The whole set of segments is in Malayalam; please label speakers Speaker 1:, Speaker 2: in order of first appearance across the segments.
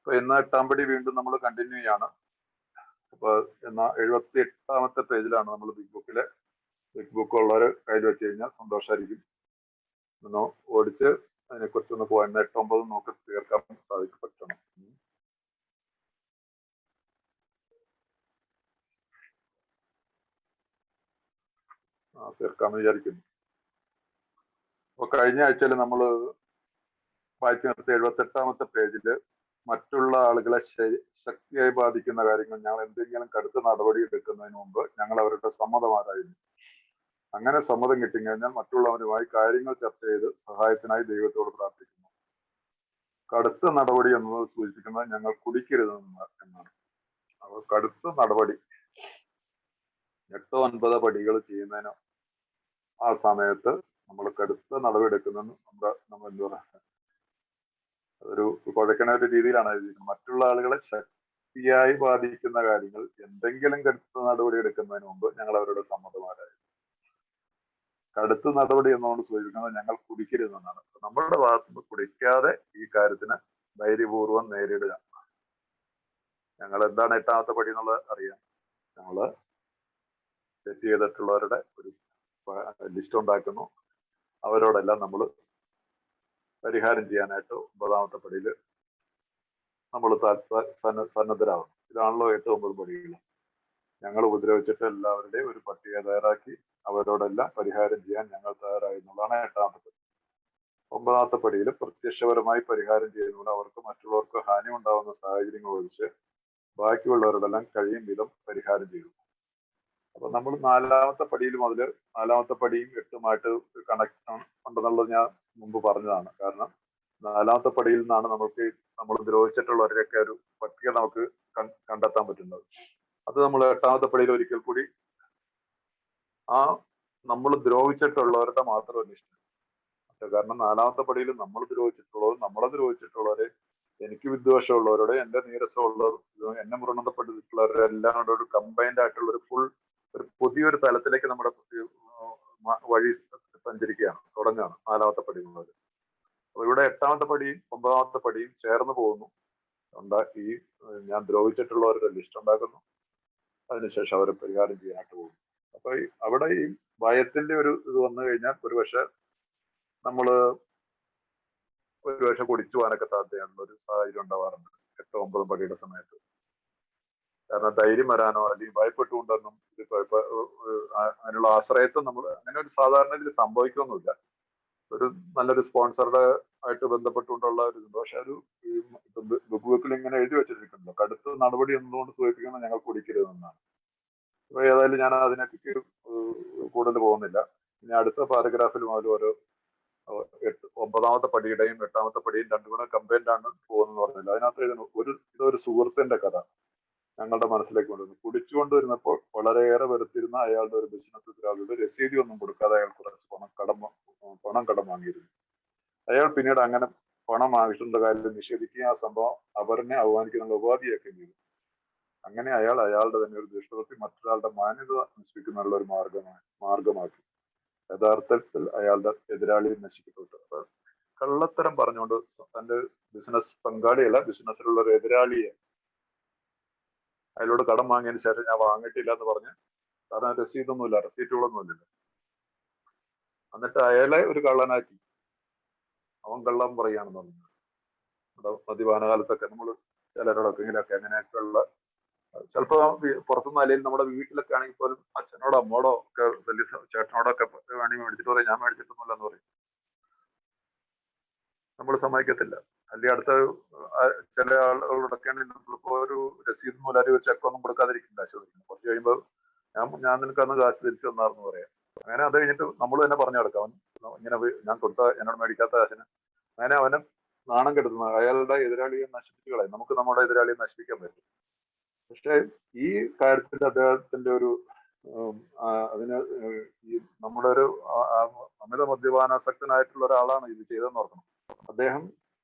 Speaker 1: അപ്പൊ ഇന്ന് 8-ാം പടി വീണ്ടും നമ്മൾ കണ്ടിന്യൂ ചെയ്യാണ്. അപ്പൊ എന്നാ 78-ാമത്തെ പേജിലാണ് നമ്മൾ ബിഗ് ബുക്ക് ഉള്ളവര് കയ്യിൽ വെച്ച് കഴിഞ്ഞാൽ സന്തോഷമായിരിക്കും. ഒന്ന് ഓടിച്ച് അതിനെക്കുറിച്ചൊന്ന് പോയിന്റ് 8-9 നോക്കി തീർക്കാൻ പറ്റണം. തീർക്കാമെന്ന് വിചാരിക്കുന്നു. അപ്പൊ കഴിഞ്ഞ ആഴ്ചയിൽ നമ്മൾ വായിച്ചു നിർത്തിയ 78-ാമത്തെ പേജില് മറ്റുള്ള ആളുകളെ ശക്തിയായി ബാധിക്കുന്ന കാര്യങ്ങൾ ഞങ്ങൾ എന്തെങ്കിലും കടുത്ത നടപടി എടുക്കുന്നതിന് മുമ്പ് ഞങ്ങൾ അവരുടെ സമ്മതം ആരായിരുന്നു. അങ്ങനെ സമ്മതം കിട്ടിക്കഴിഞ്ഞാൽ മറ്റുള്ളവരുമായി കാര്യങ്ങൾ ചർച്ച ചെയ്ത് സഹായത്തിനായി ദൈവത്തോട് പ്രാർത്ഥിക്കുന്നു. കടുത്ത നടപടി എന്നത് സൂചിപ്പിക്കുന്നത് ഞങ്ങൾ കുടിക്കരുതെന്നാണ്. അപ്പോൾ കടുത്ത നടപടി 8-9 പടികൾ ചെയ്യുന്നതിന് ആ സമയത്ത് നമ്മൾ കടുത്ത നടപടി എടുക്കുന്നതെന്ന് നമ്മൾ എന്താ പറയുക, അതൊരു കുഴക്കണ ഒരു രീതിയിലാണ് എഴുതിയിരിക്കുന്നത്. മറ്റുള്ള ആളുകളെ ശക്തിയായി ബാധിക്കുന്ന കാര്യങ്ങൾ എന്തെങ്കിലും കടുത്ത നടപടി എടുക്കുന്നതിന് മുമ്പ് ഞങ്ങൾ അവരുടെ സമ്മതമാരായിരുന്നു. കടുത്ത നടപടി എന്നോട് സൂചിപ്പിക്കുന്നത് ഞങ്ങൾ കുടിക്കരുതെന്നാണ്. നമ്മളുടെ ഭാഗത്തുനിന്ന് കുടിക്കാതെ ഈ കാര്യത്തിന് ധൈര്യപൂർവ്വം നേരിടുക. ഞങ്ങൾ എന്താണ് 8-ാമത്തെ പടി എന്നുള്ളത് അറിയാം. ഞങ്ങള് തെറ്റ് ചെയ്തിട്ടുള്ളവരുടെ ഒരു ലിസ്റ്റ് ഉണ്ടാക്കുന്നു. അവരോടെല്ലാം നമ്മൾ പരിഹാരം ചെയ്യാനായിട്ട് 9-ാമത്തെ പടിയിൽ നമ്മൾ സന്നദ്ധരാകുന്നു. ഇതാണല്ലോ 8-9 പടികൾ. ഞങ്ങൾ ഉപദ്രവിച്ചിട്ട് എല്ലാവരുടെയും ഒരു പട്ടിക തയ്യാറാക്കി അവരോടെല്ലാം പരിഹാരം ചെയ്യാൻ ഞങ്ങൾ തയ്യാറായി എന്നുള്ളതാണ് 8-ാമത്തെ പടി. 9-ാമത്തെ പടിയിൽ പ്രത്യക്ഷപരമായി പരിഹാരം ചെയ്യുന്നതുകൊണ്ട് അവർക്ക് മറ്റുള്ളവർക്ക് ഹാനി ഉണ്ടാകുന്ന സാഹചര്യങ്ങൾ ഒഴിച്ച് ബാക്കിയുള്ളവരോടെല്ലാം കഴിയും വിധം പരിഹാരം ചെയ്തു. അപ്പൊ നമ്മൾ 4-ാമത്തെ പടിയിൽ മുതൽ 4-ാമത്തെ പടിയും 8-ഉമായിട്ട് കണക്ഷൻ ഉണ്ടെന്നുള്ളത് ഞാൻ മുമ്പ് പറഞ്ഞതാണ്. കാരണം 4-ാമത്തെ പടിയിൽ നിന്നാണ് നമ്മൾ ദ്രോഹിച്ചിട്ടുള്ളവരെയൊക്കെ ഒരു പട്ടിക നമുക്ക് കണ്ടെത്താൻ പറ്റുന്നത്. അത് നമ്മൾ 8-ാമത്തെ പടിയിൽ ഒരിക്കൽ കൂടി ആ നമ്മൾ ദ്രോഹിച്ചിട്ടുള്ളവരുടെ മാത്രം ലിസ്റ്റ്. കാരണം 4-ാമത്തെ പടിയിൽ നമ്മൾ ദ്രോഹിച്ചിട്ടുള്ളവർ, നമ്മളെ ദ്രോഹിച്ചിട്ടുള്ളവരെ, എനിക്ക് വിദ്വേഷമുള്ളവരോട്, എന്റെ നീരസമുള്ളവർ, എന്നെ മൃണപ്പെട്ടിട്ടുള്ളവരെല്ലാം കൂടെ ഒരു കമ്പൈൻഡ് ആയിട്ടുള്ള ഒരു പുതിയൊരു തലത്തിലേക്ക് നമ്മുടെ വഴി സഞ്ചരിക്കുകയാണ്, തുടങ്ങുകയാണ് 4-ാമത്തെ പടി മുതൽ. അപ്പൊ ഇവിടെ 8-ാമത്തെ പടിയും 9-ാമത്തെ പടിയും ചേർന്ന് പോകുന്നു. ഈ ഞാൻ ദ്രോഹിച്ചിട്ടുള്ളവരുടെ ലിസ്റ്റ് ഉണ്ടാക്കുന്നു. അതിനുശേഷം അവരെ പരിഹാരം ചെയ്യാനായിട്ട് പോകുന്നു. അപ്പൊ അവിടെ ഈ ഭയത്തിന്റെ ഒരു ഇത് വന്നു കഴിഞ്ഞാൽ ഒരുപക്ഷെ കുടിച്ചു പോകാനൊക്കെ സാധ്യതയുള്ള ഒരു സാഹചര്യം ഉണ്ടാവാറുണ്ട് 8-9 പടിയുടെ സമയത്ത്. കാരണം ധൈര്യം വരാനോ അല്ലെങ്കിൽ ഭയപ്പെട്ടുകൊണ്ടൊന്നും അതിനുള്ള ആശ്രയത്വം അങ്ങനെ ഒരു സാധാരണ ഇതിൽ സംഭവിക്കൊന്നുമില്ല. ഒരു നല്ലൊരു സ്പോൺസറുടെ ആയിട്ട് ബന്ധപ്പെട്ടുകൊണ്ടുള്ള ഒരു ഇത്. പക്ഷെ ബുക്കിൽ ഇങ്ങനെ എഴുതി വെച്ചിട്ടുണ്ടല്ലോ, കടുത്ത നടപടി എന്നതുകൊണ്ട് സൂചിപ്പിക്കുന്നത് ഞങ്ങൾ കുടിക്കരുതെന്നാണ്. അപ്പൊ ഏതായാലും ഞാൻ അതിനൊക്കെ കൂടുതൽ പോകുന്നില്ല. ഇനി അടുത്ത പാരഗ്രാഫിൽ മുതൽ ഓരോ 9-ാമത്തെ പടിയുടെയും 8-ാമത്തെ പടിയും രണ്ടും കൂടെ കമ്പൈൻഡ് ആണ് പോകുന്നത് പറഞ്ഞില്ല. അതിനകത്ത് ഇതൊരു സുഹൃത്തിന്റെ കഥ ഞങ്ങളുടെ മനസ്സിലേക്ക് കൊണ്ടുവന്നു. കുടിച്ചുകൊണ്ടുവരുന്നപ്പോൾ വളരെയേറെ വെറുത്തിരുന്ന അയാളുടെ ഒരു ബിസിനസ് എതിരാളിയുടെ രസീതി ഒന്നും കൊടുക്കാതെ അയാൾ കുറച്ച് പണം കടം വാങ്ങിയിരുന്നു. അയാൾ പിന്നീട് അങ്ങനെ പണം ആവശ്യമുള്ള കാര്യം നിഷേധിക്കുകയും ആ സംഭവം അവരെ അവമാനിക്കുന്ന ഉപാധിയാക്കുകയും ചെയ്തു. അങ്ങനെ അയാളുടെ തന്നെ ഒരു ദുഷ്ടവൃത്തി മറ്റൊരാളുടെ മാന്യത നശിപ്പിക്കുന്നുള്ള ഒരു മാർഗമാക്കി. യഥാർത്ഥത്തിൽ അയാളുടെ എതിരാളിയെ നശിപ്പിക്കപ്പെട്ടു. അപ്പൊ കള്ളത്തരം പറഞ്ഞുകൊണ്ട് തന്റെ ബിസിനസ് പങ്കാളിയല്ല, ബിസിനസ്സിലുള്ള ഒരു എതിരാളിയെ അയാളോട് കടം വാങ്ങിയതിന് ശേഷം ഞാൻ വാങ്ങിയിട്ടില്ല എന്ന് പറഞ്ഞ്, കാരണം രസീതൊന്നുമില്ല, റെസീറ്റുകളൊന്നുമില്ല, എന്നിട്ട് അയാളെ ഒരു കള്ളനാക്കി അവൻ കള്ളം പറയുകയാണെന്ന് പറഞ്ഞു. മദ്യപാന കാലത്തൊക്കെ നമ്മൾ ചിലരോടൊക്കെ അങ്ങനെയൊക്കെയുള്ള ചിലപ്പോ പുറത്തുനിന്ന് അല്ലെങ്കിൽ നമ്മുടെ വീട്ടിലൊക്കെ ആണെങ്കിൽ പോലും അച്ഛനോടോ അമ്മോടോ ഒക്കെ വലിയ ചേട്ടനോടോ ഒക്കെ വേണമെങ്കിൽ മേടിച്ചിട്ട് പറയും ഞാൻ മേടിച്ചിട്ടൊന്നുമില്ല എന്ന് പറയും. നമ്മൾ സമ്മതിക്കത്തില്ല. അല്ലെങ്കിൽ അടുത്ത ചില ആളുകളോടൊക്കെ ആണെങ്കിൽ നമ്മളിപ്പോ ഒരു രസീത് മൂലം ഒരു ചെക്കൊന്നും കൊടുക്കാതിരിക്കും കാശ് കൊടുക്കുന്നത്. കുറച്ച് കഴിയുമ്പോൾ ഞാൻ നിനക്ക് അന്ന് കാശ് തിരിച്ചു തന്നാർന്ന് പറയാം. അങ്ങനെ അത് കഴിഞ്ഞിട്ട് നമ്മൾ തന്നെ പറഞ്ഞു കൊടുക്കാം, ഇങ്ങനെ ഞാൻ എന്നോട് മേടിക്കാത്ത കാശിന്. അങ്ങനെ അവനെ നാണം കെടുത്തുന്ന അയാളുടെ എതിരാളിയെ നശിപ്പിച്ചു കളയും. നമുക്ക് നമ്മുടെ എതിരാളിയെ നശിപ്പിക്കാൻ പറ്റും. പക്ഷെ ഈ കാര്യത്തിൽ അദ്ദേഹത്തിന്റെ ഒരു ഈ നമ്മുടെ ഒരു അമിത മദ്യപാനാസക്തനായിട്ടുള്ള ഒരാളാണ് ഇത് ചെയ്തെന്ന് ഓർക്കണം. അദ്ദേഹം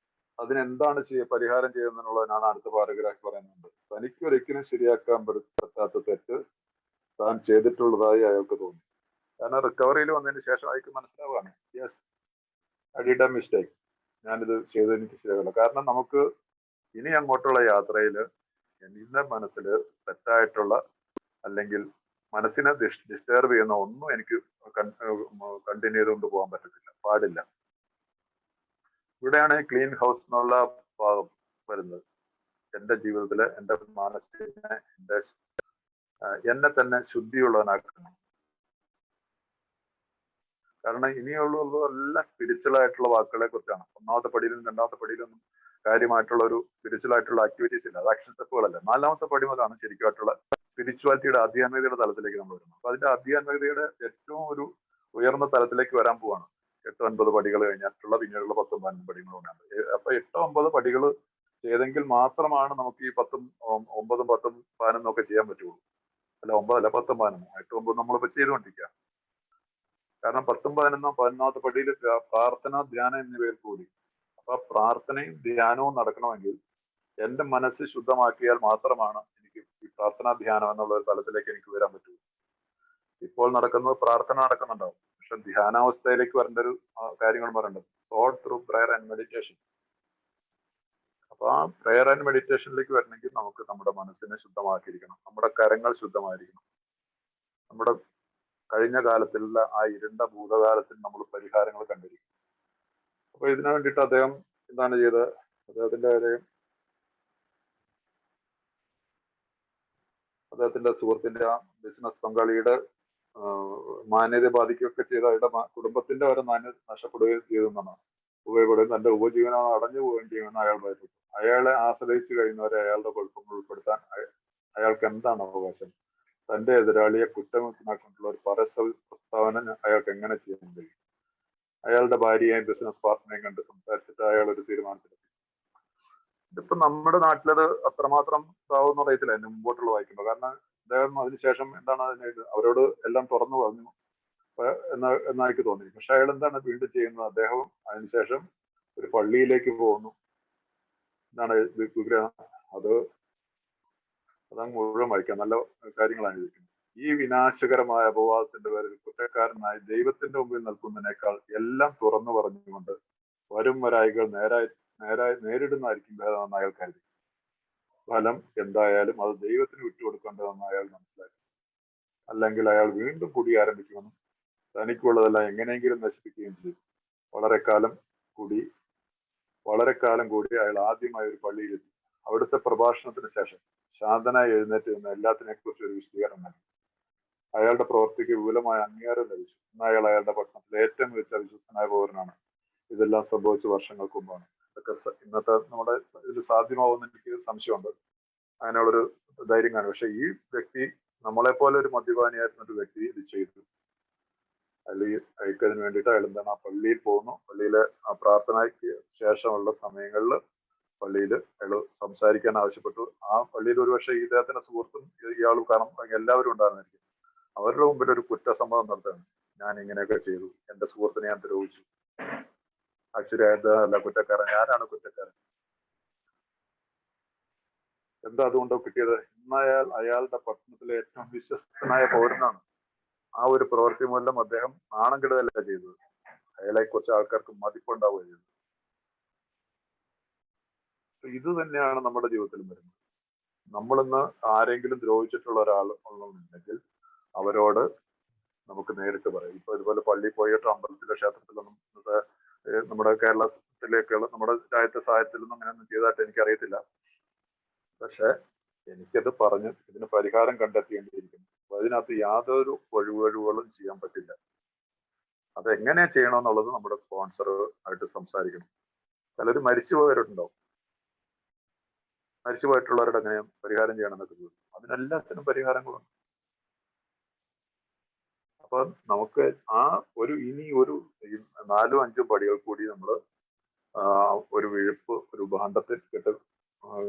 Speaker 1: അതിനെന്താണ് പരിഹാരം ചെയ്യുന്നതിനുള്ളതിനാണ് അടുത്ത പാരഗ്രാഫ് പറയുന്നുണ്ട്. തനിക്കൊരിക്കലും ശരിയാക്കാൻ പറ്റാത്ത തെറ്റ് താൻ ചെയ്തിട്ടുള്ളതായി അയാൾക്ക് തോന്നി. കാരണം റിക്കവറിയിൽ വന്നതിന് ശേഷം അയാൾക്ക് മനസ്സിലാവുകയാണ്, yes I did a mistake, ഞാനിത് ചെയ്തത് എനിക്ക് ശരിയാവില്ല. കാരണം നമുക്ക് ഇനി അങ്ങോട്ടുള്ള യാത്രയിൽ എന്റെ മനസ്സിൽ തെറ്റായിട്ടുള്ള അല്ലെങ്കിൽ മനസ്സിനെ ഡിസ്റ്റർബ് ചെയ്യുന്ന ഒന്നും എനിക്ക് കണ്ടിന്യൂ ചെയ്തുകൊണ്ട് പോകാൻ പറ്റത്തില്ല, പാടില്ല. ഇവിടെയാണ് ക്ലീൻ ഹൗസ് എന്നുള്ള ഭാഗം വരുന്നത്. എന്റെ ജീവിതത്തില് എന്റെ മനസ്സിനെ എന്നെ തന്നെ ശുദ്ധിയുള്ളവനാക്കണം. കാരണം ഇനിയുള്ളതെല്ലാം സ്പിരിച്വൽ ആയിട്ടുള്ള വാക്കുകളെ കുറിച്ചാണ്. ഒന്നാമത്തെ പടിയിലും രണ്ടാമത്തെ പടിയിലും കാര്യമായിട്ടുള്ള ഒരു സ്പിരിച്വൽ ആയിട്ടുള്ള ആക്ടിവിറ്റീസ് ഇല്ല, അത് ആക്ഷൻ സ്റ്റെപ്പുകളല്ല. നാലാമത്തെ പടി മുതലാണ് ശരിക്കുമായിട്ടുള്ള സ്പിരിച്വാലിറ്റിയുടെ ആധ്യാത്മികതയുടെ തലത്തിലേക്ക് നമ്മൾ വരുന്നത്. അപ്പൊ അതിന്റെ ആധ്യാത്മികതയുടെ ഏറ്റവും ഒരു ഉയർന്ന തലത്തിലേക്ക് വരാൻ പോവാണ് 8-9 പടികൾ കഴിഞ്ഞിട്ടുള്ള പിന്നീടുള്ള 10-15 പടികളുണ്ട്. അപ്പൊ 8-9 പടികൾ ചെയ്തെങ്കിൽ മാത്രമാണ് നമുക്ക് ഈ 10-ഉം 9-ഉം 10-ഉം 11-ഉം ഒക്കെ ചെയ്യാൻ പറ്റുള്ളൂ. അല്ല 9 അല്ല 10-ഉം 11-ഉം 8-ഉം നമ്മളിപ്പോ ചെയ്തുകൊണ്ടിരിക്കുക. കാരണം 10-ഉം 11-ഉം 11-ാമത്തെ പടിയിൽ പ്രാർത്ഥന, ധ്യാനം എന്നിവയിൽ കൂടി. അപ്പൊ പ്രാർത്ഥനയും ധ്യാനവും നടക്കണമെങ്കിൽ എന്റെ മനസ്സ് ശുദ്ധമാക്കിയാൽ മാത്രമാണ് എനിക്ക് ഈ പ്രാർത്ഥനാ ധ്യാനം എന്നുള്ള ഒരു തലത്തിലേക്ക് എനിക്ക് വരാൻ പറ്റുള്ളൂ. ഇപ്പോൾ നടക്കുന്നത് പ്രാർത്ഥന നടക്കുന്നുണ്ടാവും, പക്ഷെ ധ്യാനാവസ്ഥയിലേക്ക് വരേണ്ട ഒരു കാര്യങ്ങൾ പറയേണ്ടത് soul through prayer and meditation. അപ്പൊ ആ പ്രയർ ആൻഡ് മെഡിറ്റേഷനിലേക്ക് വരണമെങ്കിൽ നമുക്ക് നമ്മുടെ മനസ്സിനെ ശുദ്ധമാക്കിയിരിക്കണം, നമ്മുടെ കരങ്ങൾ ശുദ്ധമായിരിക്കണം, നമ്മുടെ കഴിഞ്ഞ കാലത്തിലുള്ള ആ ഇരുണ്ട ഭൂതകാലത്തിൽ നമ്മൾ പരിഹാരങ്ങൾ കണ്ടിരിക്കും. അപ്പൊ ഇതിനു വേണ്ടിയിട്ട് അദ്ദേഹം എന്താണ് ചെയ്തത്? അദ്ദേഹത്തിന്റെ സുഹൃത്തിന്റെ ആ ബിസിനസ് പങ്കാളിയുടെ മാന്യത ബാധിക്കുകയൊക്കെ ചെയ്ത് അയാളുടെ കുടുംബത്തിന്റെ വരെ മാന്യത നഷ്ടപ്പെടുകയും ചെയ്തെന്നാണ്. ഉപയോഗപ്പെടുകയും തന്റെ ഉപജീവനം അടഞ്ഞു പോവുകയും ചെയ്യുമെന്ന് അയാൾ ഭയപ്പെട്ടു. അയാളെ ആശ്രയിച്ചു കഴിയുന്നവരെ അയാളുടെ കുഴപ്പങ്ങൾ ഉൾപ്പെടുത്താൻ അയാൾക്ക് എന്താണ് അവകാശം? തന്റെ എതിരാളിയെ കുറ്റമുക്തനാക്കൊണ്ടുള്ള ഒരു പരസ്യ പ്രസ്താവന അയാൾക്ക് എങ്ങനെ ചെയ്യാൻ കഴിയും? അയാളുടെ ഭാര്യയെയും ബിസിനസ് പാർട്ട്ണറെയും കണ്ട് സംസാരിച്ചിട്ട് അയാൾ ഒരു തീരുമാനത്തിലെത്തി. ഇതിപ്പോ നമ്മുടെ നാട്ടിലത് അത്രമാത്രം ഇതാവുമെന്ന് അറിയത്തില്ല എന്നെ മുമ്പോട്ടുള്ള വായിക്കുമ്പോൾ. കാരണം അദ്ദേഹം അതിനുശേഷം എന്താണ് അവരോട് എല്ലാം തുറന്നു പറഞ്ഞു എന്നാ എനിക്ക് തോന്നി. പക്ഷെ അയാൾ എന്താണ് വീണ്ടും ചെയ്യുന്നത്? അദ്ദേഹം അതിനുശേഷം ഒരു പള്ളിയിലേക്ക് പോകുന്നു. എന്താണ് വിഗ്രഹം അതങ്ങ് മുഴുവൻ വായിക്കാം, നല്ല കാര്യങ്ങളാണ് ഇരിക്കുന്നത്. ഈ വിനാശകരമായ അപവാദത്തിന്റെ പേരിൽ കുറ്റക്കാരനായി ദൈവത്തിന്റെ മുമ്പിൽ നിൽക്കുന്നതിനേക്കാൾ എല്ലാം തുറന്നു പറഞ്ഞുകൊണ്ട് വരും വരായികൾ നേരിടുന്നതായിരിക്കും ഭേദമെന്ന് അയാൾ കരുതി. ഫലം എന്തായാലും അത് ദൈവത്തിന് വിട്ടുകൊടുക്കേണ്ടതെന്ന് അയാൾ മനസ്സിലാക്കി. അല്ലെങ്കിൽ അയാൾ വീണ്ടും കുടി ആരംഭിക്കുമെന്നും തനിക്കുള്ളതെല്ലാം എങ്ങനെയെങ്കിലും നശിപ്പിക്കുകയും ചെയ്തു. വളരെ കാലം കൂടി അയാൾ ആദ്യമായി ഒരു പള്ളിയിലെത്തി. അവിടുത്തെ പ്രഭാഷണത്തിന് ശേഷം ശാന്തനായി എഴുന്നേറ്റ് നിന്ന് എല്ലാത്തിനെ കുറിച്ച് ഒരു വിശദീകരണം നൽകി. അയാളുടെ പ്രവൃത്തിക്ക് വിപുലമായ അംഗീകാരം ലഭിച്ചു. ഇന്ന് അയാൾ അയാളുടെ പട്ടണത്തിലെ ഏറ്റവും മികച്ച വിശ്വസ്തനായ പൗരനാണ്. ഇതെല്ലാം സംഭവിച്ച വർഷങ്ങൾക്ക് മുമ്പാണ്. ഇതൊക്കെ ഇന്നത്തെ നമ്മുടെ ഇത് സാധ്യമാവുമെന്ന് എനിക്ക് സംശയമുണ്ട്. അങ്ങനെയുള്ളൊരു ധൈര്യം കാണും. പക്ഷെ ഈ വ്യക്തി നമ്മളെപ്പോലെ ഒരു മദ്യപാനിയായിരുന്ന ഒരു വ്യക്തി ഇത് ചെയ്തു. അയാൾക്കതിന് വേണ്ടിയിട്ട് അയാൾ എന്താണ് ആ പള്ളിയിൽ പോകുന്നു. പള്ളിയിലെ ആ പ്രാർത്ഥനയ്ക്ക് ശേഷമുള്ള സമയങ്ങളിൽ പള്ളിയിൽ അയാൾ സംസാരിക്കാൻ ആവശ്യപ്പെട്ടു. ആ പള്ളിയിൽ ഒരുപക്ഷെ ഇദ്ദേഹത്തിന്റെ സുഹൃത്തും ഇയാളും കാരണം എല്ലാവരും ഉണ്ടായിരുന്നിരിക്കും. അവരുടെ മുമ്പിൽ ഒരു കുറ്റസമ്മതം നടത്തുകയാണ്. ഞാൻ ഇങ്ങനെയൊക്കെ ചെയ്തു, എന്റെ സുഹൃത്തിനെ ഞാൻ ദ്രോഹിച്ചു. ആക്ച്വലി അല്ല കുറ്റക്കാരൻ, ഞാനാണ് കുറ്റക്കാരൻ. എന്താ അതുകൊണ്ടോ കിട്ടിയത്? ഇന്നയാൾ അയാളുടെ പട്ടണത്തിലെ ഏറ്റവും വിശ്വസ്തനായ പൗരനാണ്. ആ ഒരു പ്രവൃത്തി മൂലം അദ്ദേഹം നാണം കെടുകയല്ല ചെയ്തത്, അയാളെ കുറിച്ച് ആൾക്കാർക്ക് മതിപ്പുണ്ടാവുകയും ചെയ്തു. ഇത് തന്നെയാണ് നമ്മുടെ ജീവിതത്തിലും വരുന്നത്. നമ്മളിന്ന് ആരെങ്കിലും ദ്രോഹിച്ചിട്ടുള്ള ഒരാൾ ഉണ്ടെങ്കിൽ അവരോട് നമുക്ക് നേരിട്ട് പറയാം. ഇപ്പൊ ഇതുപോലെ പള്ളിയിൽ പോയിട്ട് അമ്പലത്തിലെ ക്ഷേത്രത്തിലൊന്നും നമ്മുടെ കേരളത്തിലേക്കുള്ള നമ്മുടെ രാജ്യത്തെ സാഹചര്യത്തിലൊന്നും അങ്ങനെയൊന്നും ചെയ്തതായിട്ട് എനിക്കറിയത്തില്ല. പക്ഷെ എനിക്കത് പറഞ്ഞ് ഇതിന് പരിഹാരം കണ്ടെത്തേണ്ടിയിരിക്കുന്നു. അപ്പൊ അതിനകത്ത് യാതൊരു ഒഴിവുകളും ചെയ്യാൻ പറ്റില്ല. അതെങ്ങനെ ചെയ്യണമെന്നുള്ളത് നമ്മുടെ സ്പോൺസർ ആയിട്ട് സംസാരിക്കണം. ചിലർ മരിച്ചു പോയവരുണ്ടാവും. മരിച്ചു പോയിട്ടുള്ളവരുടെ എങ്ങനെ പരിഹാരം ചെയ്യണമെന്നൊക്കെ ചോദിക്കും. അതിനെല്ലാത്തിനും പരിഹാരങ്ങളുണ്ട്. അപ്പൊ നമുക്ക് ആ ഇനി ഒരു 4-5 പടികൾ കൂടി നമ്മൾ ഒരു ഒരു ഭാണ്ഡത്തിൽ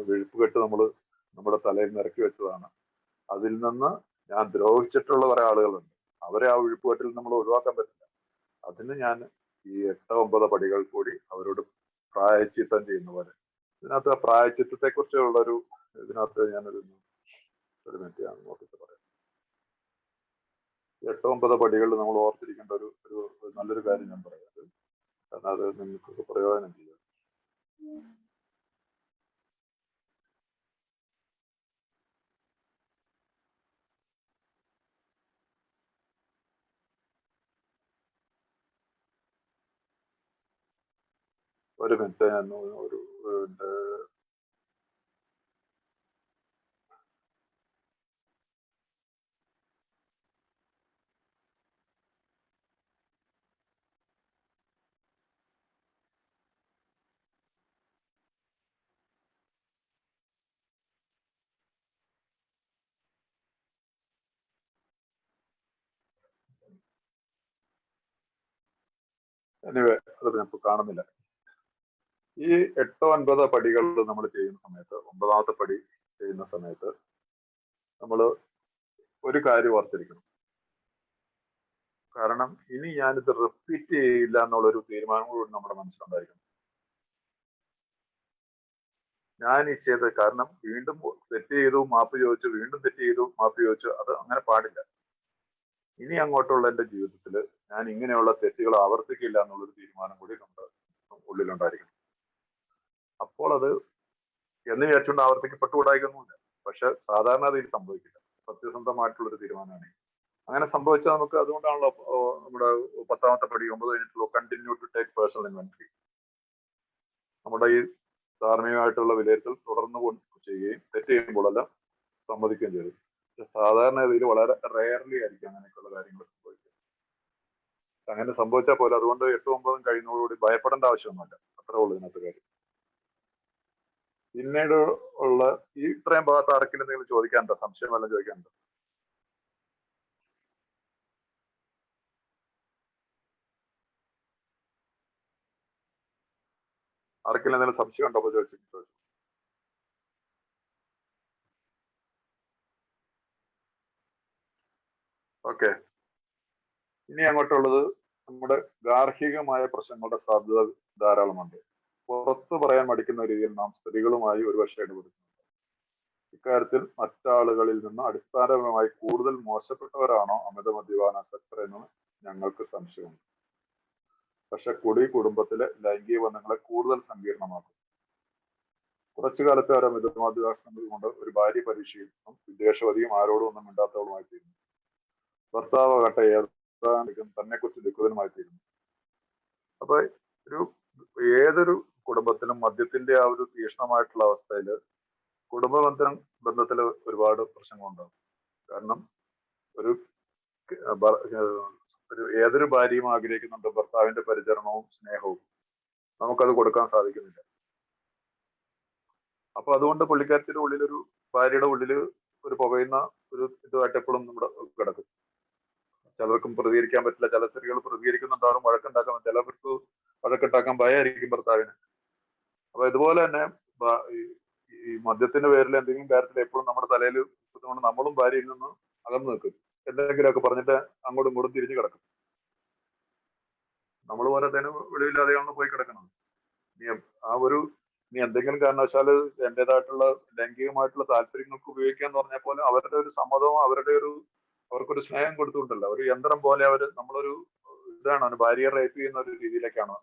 Speaker 1: വിഴുപ്പ് കെട്ട് നമ്മൾ നമ്മുടെ തലയിൽ നിറക്കി വെച്ചതാണ്. അതിൽ നിന്ന് ഞാൻ ദ്രോഹിച്ചിട്ടുള്ള കുറെ ആളുകളുണ്ട്. അവരെ ആ വിഴുപ്പുകെട്ടിൽ നമ്മൾ ഒഴിവാക്കാൻ പറ്റില്ല. അതിന് ഞാൻ ഈ 8-9 പടികൾ കൂടി അവരോട് പ്രായശ്ചിത്തം ചെയ്യുന്ന പോലെ. ഇതിനകത്ത് പ്രായശ്ചിത്തത്തെ കുറിച്ചുള്ള ഇതിനകത്ത് ഞാനൊരു മിനിറ്റ് ഞാൻ നോക്കിയിട്ട് പറയാം. 8-9 പടികളിൽ നമ്മൾ ഓർത്തിരിക്കേണ്ട ഒരു നല്ലൊരു കാര്യം ഞാൻ പറയാം. കാരണം അത് നിങ്ങൾക്ക് പ്രയോജനം ചെയ്യും. ഒരു മിനിറ്റ് ഞാൻ ഒരു എനിവേ അത് ഞാൻ കാണുന്നില്ല. ഈ 8-9 പടികൾ നമ്മൾ ചെയ്യുന്ന സമയത്ത്, 9ാമത്തെ പടി ചെയ്യുന്ന സമയത്ത് നമ്മൾ ഒരു കാര്യം ഓർത്തിരിക്കണം. കാരണം ഇനി ഞാനിത് റിപ്പീറ്റ് ചെയ്യില്ല എന്നുള്ളൊരു തീരുമാനം കൂടി നമ്മുടെ മനസ്സിലുണ്ടായിരിക്കണം. ഞാൻ ഈ ചെയ്തത് കാരണം വീണ്ടും തെറ്റ് ചെയ്തു മാപ്പ് ചോദിച്ചു, വീണ്ടും തെറ്റ് ചെയ്തു മാപ്പ് ചോദിച്ചു, അത് അങ്ങനെ പാടില്ല. ഇനി അങ്ങോട്ടുള്ള എൻ്റെ ജീവിതത്തിൽ ഞാൻ ഇങ്ങനെയുള്ള തെറ്റുകൾ ആവർത്തിക്കില്ല എന്നുള്ളൊരു തീരുമാനം കൂടി നമ്മുടെ ഉള്ളിലുണ്ടായിരിക്കണം. അപ്പോൾ അത് എന്ന് വിചാരിച്ചുകൊണ്ട് ആവർത്തിക്കപ്പെട്ടുകൂടായിക്കൊന്നുമില്ല. പക്ഷെ സാധാരണ അതിൽ സംഭവിക്കില്ല. സത്യസന്ധമായിട്ടുള്ളൊരു തീരുമാനമാണ്. അങ്ങനെ സംഭവിച്ചാൽ നമുക്ക് അതുകൊണ്ടാണല്ലോ നമ്മുടെ 10ാമത്തെ പടി 9 കഴിഞ്ഞിട്ടുള്ള continue to take personal inventory. നമ്മുടെ ഈ ധാർമ്മികമായിട്ടുള്ള വിലയിരുത്തൽ തുടർന്ന് ചെയ്യുകയും തെറ്റ് ചെയ്യുമ്പോഴെല്ലാം സമ്മതിക്കുകയും ചെയ്തു. പക്ഷെ സാധാരണ ഇതിൽ വളരെ റെയർലി ആയിരിക്കും അങ്ങനെയൊക്കെയുള്ള കാര്യങ്ങൾ സംഭവിക്കുക. അങ്ങനെ സംഭവിച്ചാൽ പോലെ അതുകൊണ്ട് 8-9 കഴിയുന്നതോടുകൂടി ഭയപ്പെടേണ്ട ആവശ്യമൊന്നുമില്ല. അത്രേ ഉള്ളൂ ഇതിനകത്ത് കാര്യം. പിന്നീട് ഉള്ള ഈ ഇത്രയും ഭാഗത്ത് ആർക്കെങ്കിലും എന്തെങ്കിലും ചോദിക്കാനുണ്ടോ? സംശയം വല്ലതും ചോദിക്കാനുണ്ടോ? ആർക്കെങ്കിലും എന്തെങ്കിലും സംശയം ഉണ്ടോ? ചോദിച്ചു. ഓക്കെ. ഇനി അങ്ങോട്ടുള്ളത് നമ്മുടെ ഗാർഹികമായ പ്രശ്നങ്ങളുടെ സാധ്യത ധാരാളമുണ്ട്. പുറത്തു പറയാൻ മടിക്കുന്ന രീതിയിൽ നാം സ്ത്രീകളുമായി ഒരുപക്ഷെ ഇടപെടുന്നുണ്ട്. ഇക്കാര്യത്തിൽ മറ്റാളുകളിൽ നിന്ന് അടിസ്ഥാനപരമായി കൂടുതൽ മോശപ്പെട്ടവരാണോ അമിത മദ്യപാനാസക്തർ എന്ന് ഞങ്ങൾക്ക് സംശയമുണ്ട്. പക്ഷെ കുടി കുടുംബത്തിലെ ലൈംഗിക ബന്ധങ്ങളെ കൂടുതൽ സങ്കീർണമാക്കും. കുറച്ചു കാലത്തെ ഒരു അമിത മദ്യപാനം കൊണ്ട് ഒരു ഭാര്യ പരീക്ഷയും വിദേശവതിയും ആരോടും ഒന്നും മിണ്ടാത്തവളുമായി തീരുന്നു. ഭർത്താവ് ആകട്ടെ തന്നെ കുറിച്ച് ദുഃഖിതനുമായി തീരുന്നു. അപ്പൊ ഏതൊരു കുടുംബത്തിലും മദ്യത്തിന്റെ ആ ഒരു തീക്ഷ്ണമായിട്ടുള്ള അവസ്ഥയിൽ കുടുംബ ബന്ധത്തിൽ ഒരുപാട് പ്രശ്നങ്ങളുണ്ടാകും. കാരണം ഒരു ഏതൊരു ഭാര്യയും ആഗ്രഹിക്കുന്നുണ്ട് ഭർത്താവിന്റെ പരിചരണവും സ്നേഹവും. നമുക്കത് കൊടുക്കാൻ സാധിക്കുന്നില്ല. അപ്പൊ അതുകൊണ്ട് പുള്ളിക്കാരത്തിന്റെ ഉള്ളിലൊരു ഭാര്യയുടെ ഉള്ളില് ഒരു പുകയുന്ന ഒരു ഇതുമായിട്ട് എപ്പോഴും നമ്മുടെ കിടക്കും. ചിലർക്കും പ്രതികരിക്കാൻ പറ്റില്ല. ചില സ്ത്രീകൾ പ്രതികരിക്കുന്നുണ്ടാവും, വഴക്കുണ്ടാക്കാൻ. ചിലർക്ക് വഴക്കുണ്ടാക്കാൻ ഭയമായിരിക്കും ഭർത്താവിന്. അപ്പൊ ഇതുപോലെ തന്നെ ഈ മദ്യത്തിന്റെ പേരിൽ എന്തെങ്കിലും കാര്യത്തിൽ എപ്പോഴും നമ്മുടെ തലയിൽ കുത്തുകൊണ്ട് നമ്മളും ഭാര്യയിൽ നിന്ന് അകന്നു നിൽക്കും. എന്തെങ്കിലുമൊക്കെ പറഞ്ഞിട്ട് അങ്ങോട്ടും ഇങ്ങോട്ടും തിരിഞ്ഞു കിടക്കും. നമ്മൾ പോലത്തേന് വെളിവില്ലാതെയാണ് പോയി കിടക്കുന്നത്. നീ എന്തെങ്കിലും കാരണവശാല് എന്റേതായിട്ടുള്ള ലൈംഗികമായിട്ടുള്ള താല്പര്യങ്ങൾക്ക് ഉപയോഗിക്കാന്ന് പറഞ്ഞാൽ പോലും അവരുടെ ഒരു സമ്മതവും അവർക്കൊരു സ്നേഹം കൊടുത്തുകൊണ്ടല്ല. ഒരു യന്ത്രം പോലെ നമ്മളൊരു ഇതാണ് ഭാര്യയെ റേപ്പ് ചെയ്യുന്ന ഒരു രീതിയിലേക്കാണ്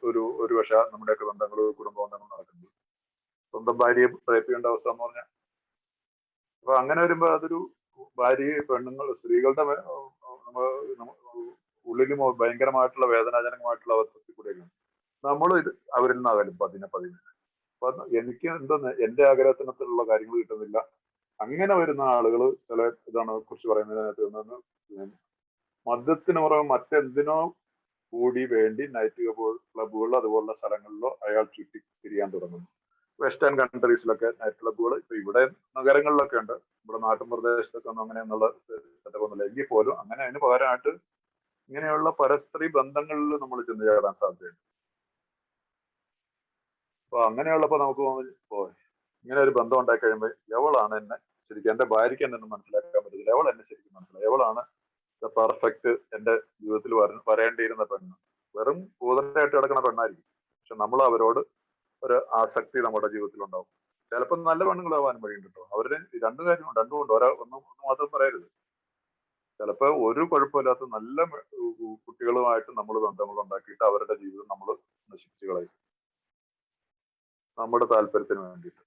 Speaker 1: ഒരു പക്ഷെ നമ്മുടെയൊക്കെ ബന്ധങ്ങൾ കുടുംബ ബന്ധങ്ങൾ നടക്കുന്നത്. സ്വന്തം ഭാര്യയെ റേപ്പ് ചെയ്യേണ്ട അവസ്ഥ എന്ന് പറഞ്ഞാൽ. അപ്പൊ അങ്ങനെ വരുമ്പോ അതൊരു ഭാര്യയെ സ്ത്രീകളുടെ ഉള്ളിലും ഭയങ്കരമായിട്ടുള്ള വേദനാജനകമായിട്ടുള്ള അവസ്ഥയിൽ കൂടെയാണ് നമ്മൾ അവരിൽ നിന്ന് അകലും പതിനെ. അപ്പൊ എനിക്ക് എന്തോന്ന് എന്റെ ആഗ്രഹത്തിനുള്ള കാര്യങ്ങൾ കിട്ടുന്നില്ല. അങ്ങനെ വരുന്ന ആളുകൾ ചില ഇതാണ് കുറിച്ച് പറയുന്നതിനകത്ത് മദ്യത്തിന് പുറമെ മറ്റെന്തിനോ കൂടി വേണ്ടി നൈറ്റ് ക്ലബുകൾ അതുപോലുള്ള സ്ഥലങ്ങളിലോ അയാൾ ചുറ്റി തിരിയാൻ തുടങ്ങുന്നു. വെസ്റ്റേൺ കൺട്രീസിലൊക്കെ നൈറ്റ് ക്ലബുകൾ ഇപ്പൊ ഇവിടെ നഗരങ്ങളിലൊക്കെ ഉണ്ട്. ഇവിടെ നാട്ടിൻ പ്രദേശത്തൊക്കെ ഒന്നും അങ്ങനെയൊന്നുള്ള സെറ്റപ്പ് ഒന്നുമില്ല. എങ്കിൽ പോലും അങ്ങനെ അതിന് പകരമായിട്ട് ഇങ്ങനെയുള്ള പരസ്ത്രീ ബന്ധങ്ങളിൽ നമ്മൾ ചെന്ന് ചേരാൻ സാധ്യതയുണ്ട്. അപ്പൊ അങ്ങനെയുള്ളപ്പോ നമുക്ക് ഇങ്ങനെ ഒരു ബന്ധം ഉണ്ടാക്കി കഴിയുമ്പോൾ എവളാണ് എന്നെ ശരിക്കും എന്റെ ഭാര്യയ്ക്ക് എന്നെ മനസ്സിലാക്കാൻ പറ്റില്ല. എവൾ എന്നെ ശരിക്കും മനസ്സിലായി. എവളാണ് പെർഫെക്റ്റ് എന്റെ ജീവിതത്തിൽ വരേണ്ടിയിരുന്ന പെണ്ണ്. വെറും കൂതലായിട്ട് കിടക്കുന്ന പെണ്ണായിരിക്കും. പക്ഷെ നമ്മൾ അവരോട് ഒരു ആസക്തി നമ്മുടെ ജീവിതത്തിൽ ഉണ്ടാവും. ചിലപ്പോൾ നല്ല പെണ്ണുങ്ങളാവാൻ വഴിയുണ്ട് കേട്ടോ. അവരുടെ രണ്ടും ഉണ്ട്. ഒന്നും മാത്രം പറയരുത്. ചിലപ്പോൾ ഒരു കുഴപ്പമില്ലാത്ത നല്ല കുട്ടികളുമായിട്ട് നമ്മൾ ബന്ധങ്ങൾ ഉണ്ടാക്കിയിട്ട് അവരുടെ ജീവിതം നമ്മൾ നശിപ്പിച്ചു കളയും നമ്മുടെ താല്പര്യത്തിന് വേണ്ടിയിട്ട്.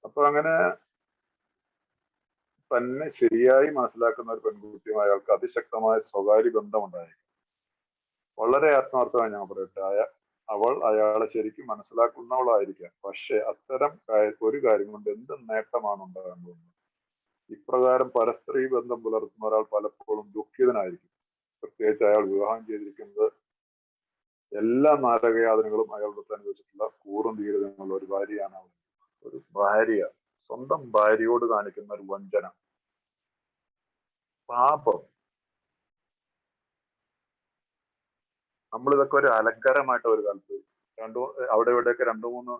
Speaker 1: അപ്പൊ അങ്ങനെ തന്നെ ശരിയായി മനസ്സിലാക്കുന്ന ഒരു പെൺകുട്ടിയും അയാൾക്ക് അതിശക്തമായ സ്വകാര്യ ബന്ധം ഉണ്ടായിരിക്കും. വളരെ ആത്മാർത്ഥമായി ഞാൻ പറയട്ടെ, അവൾ അയാളെ ശരിക്കും മനസ്സിലാക്കുന്നവളായിരിക്കാം. പക്ഷെ അത്തരം ഒരു കാര്യം കൊണ്ട് എന്ത് നേട്ടമാണ് ഉണ്ടാകുന്നത്? ഇപ്രകാരം പരസ്ത്രീ ബന്ധം പുലർത്തുന്ന ഒരാൾ പലപ്പോഴും ദുഃഖിതനായിരിക്കും. പ്രത്യേകിച്ച് അയാൾ വിവാഹം ചെയ്തിരിക്കുന്നത് എല്ലാ നാരകയാതനകളും അയാളുടെ അനുഭവിച്ചിട്ടുള്ള കൂറും ധീരതയുള്ള ഒരു ഭാര്യയാണ് അവൾ. ഒരു ഭാര്യ സ്വന്തം ഭാര്യയോട് കാണിക്കുന്ന ഒരു വഞ്ചന, പാപം. നമ്മളിതൊക്കെ ഒരു അലങ്കാരമായിട്ട് ഒരു കാലത്ത് അവിടെ ഇവിടെയൊക്കെ 2-3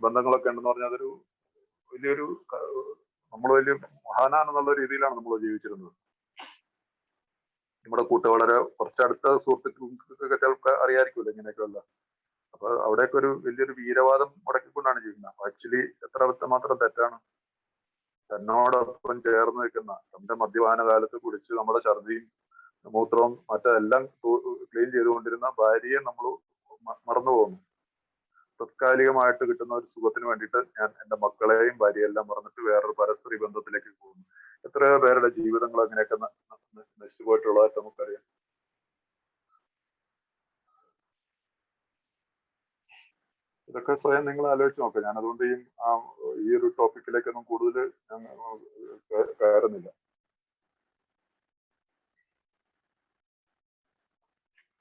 Speaker 1: ബന്ധങ്ങളൊക്കെ ഉണ്ടെന്ന് പറഞ്ഞാൽ അതൊരു വലിയൊരു നമ്മൾ വലിയ മഹാനാണെന്നുള്ള രീതിയിലാണ് നമ്മൾ ജീവിച്ചിരുന്നത്. നമ്മുടെ വളരെ കുറച്ചടുത്ത സുഹൃത്തുക്കൾക്ക് അറിയാമായിരിക്കുമല്ലോ ഇങ്ങനെയൊക്കെയുള്ള. അപ്പൊ അവിടെയൊക്കെ ഒരു വലിയൊരു വീരവാദം മുടക്കിക്കൊണ്ടാണ് ജീവിക്കുന്നത്. ആക്ച്വലി മാത്രം തെറ്റാണ്. തന്നോടൊപ്പം ചേർന്ന് നിൽക്കുന്ന, തന്റെ മദ്യപാന കാലത്ത് കുടിച്ച് നമ്മുടെ ഛർദിയും മൂത്രവും മറ്റെല്ലാം ക്ലീൻ ചെയ്തുകൊണ്ടിരുന്ന ഭാര്യയെ നമ്മൾ മറന്നു പോകുന്നു. തത്കാലികമായിട്ട് കിട്ടുന്ന ഒരു സുഖത്തിന് വേണ്ടിയിട്ട് ഞാൻ എന്റെ മക്കളെയും ഭാര്യയെല്ലാം മറന്നിട്ട് വേറൊരു പരസ്ത്രീ ബന്ധത്തിലേക്ക് പോകുന്നു. എത്രയോ പേരുടെ ജീവിതങ്ങൾ അങ്ങനെയൊക്കെ നശിച്ചു പോയിട്ടുള്ളതായിട്ട് നമുക്കറിയാം. ഇതൊക്കെ സ്വയം നിങ്ങൾ ആലോചിച്ച് നോക്കുക. ഞാൻ അതുകൊണ്ട് ഈ ഒരു ടോപ്പിക്കിലേക്കൊന്നും കൂടുതൽ കയറുന്നില്ല.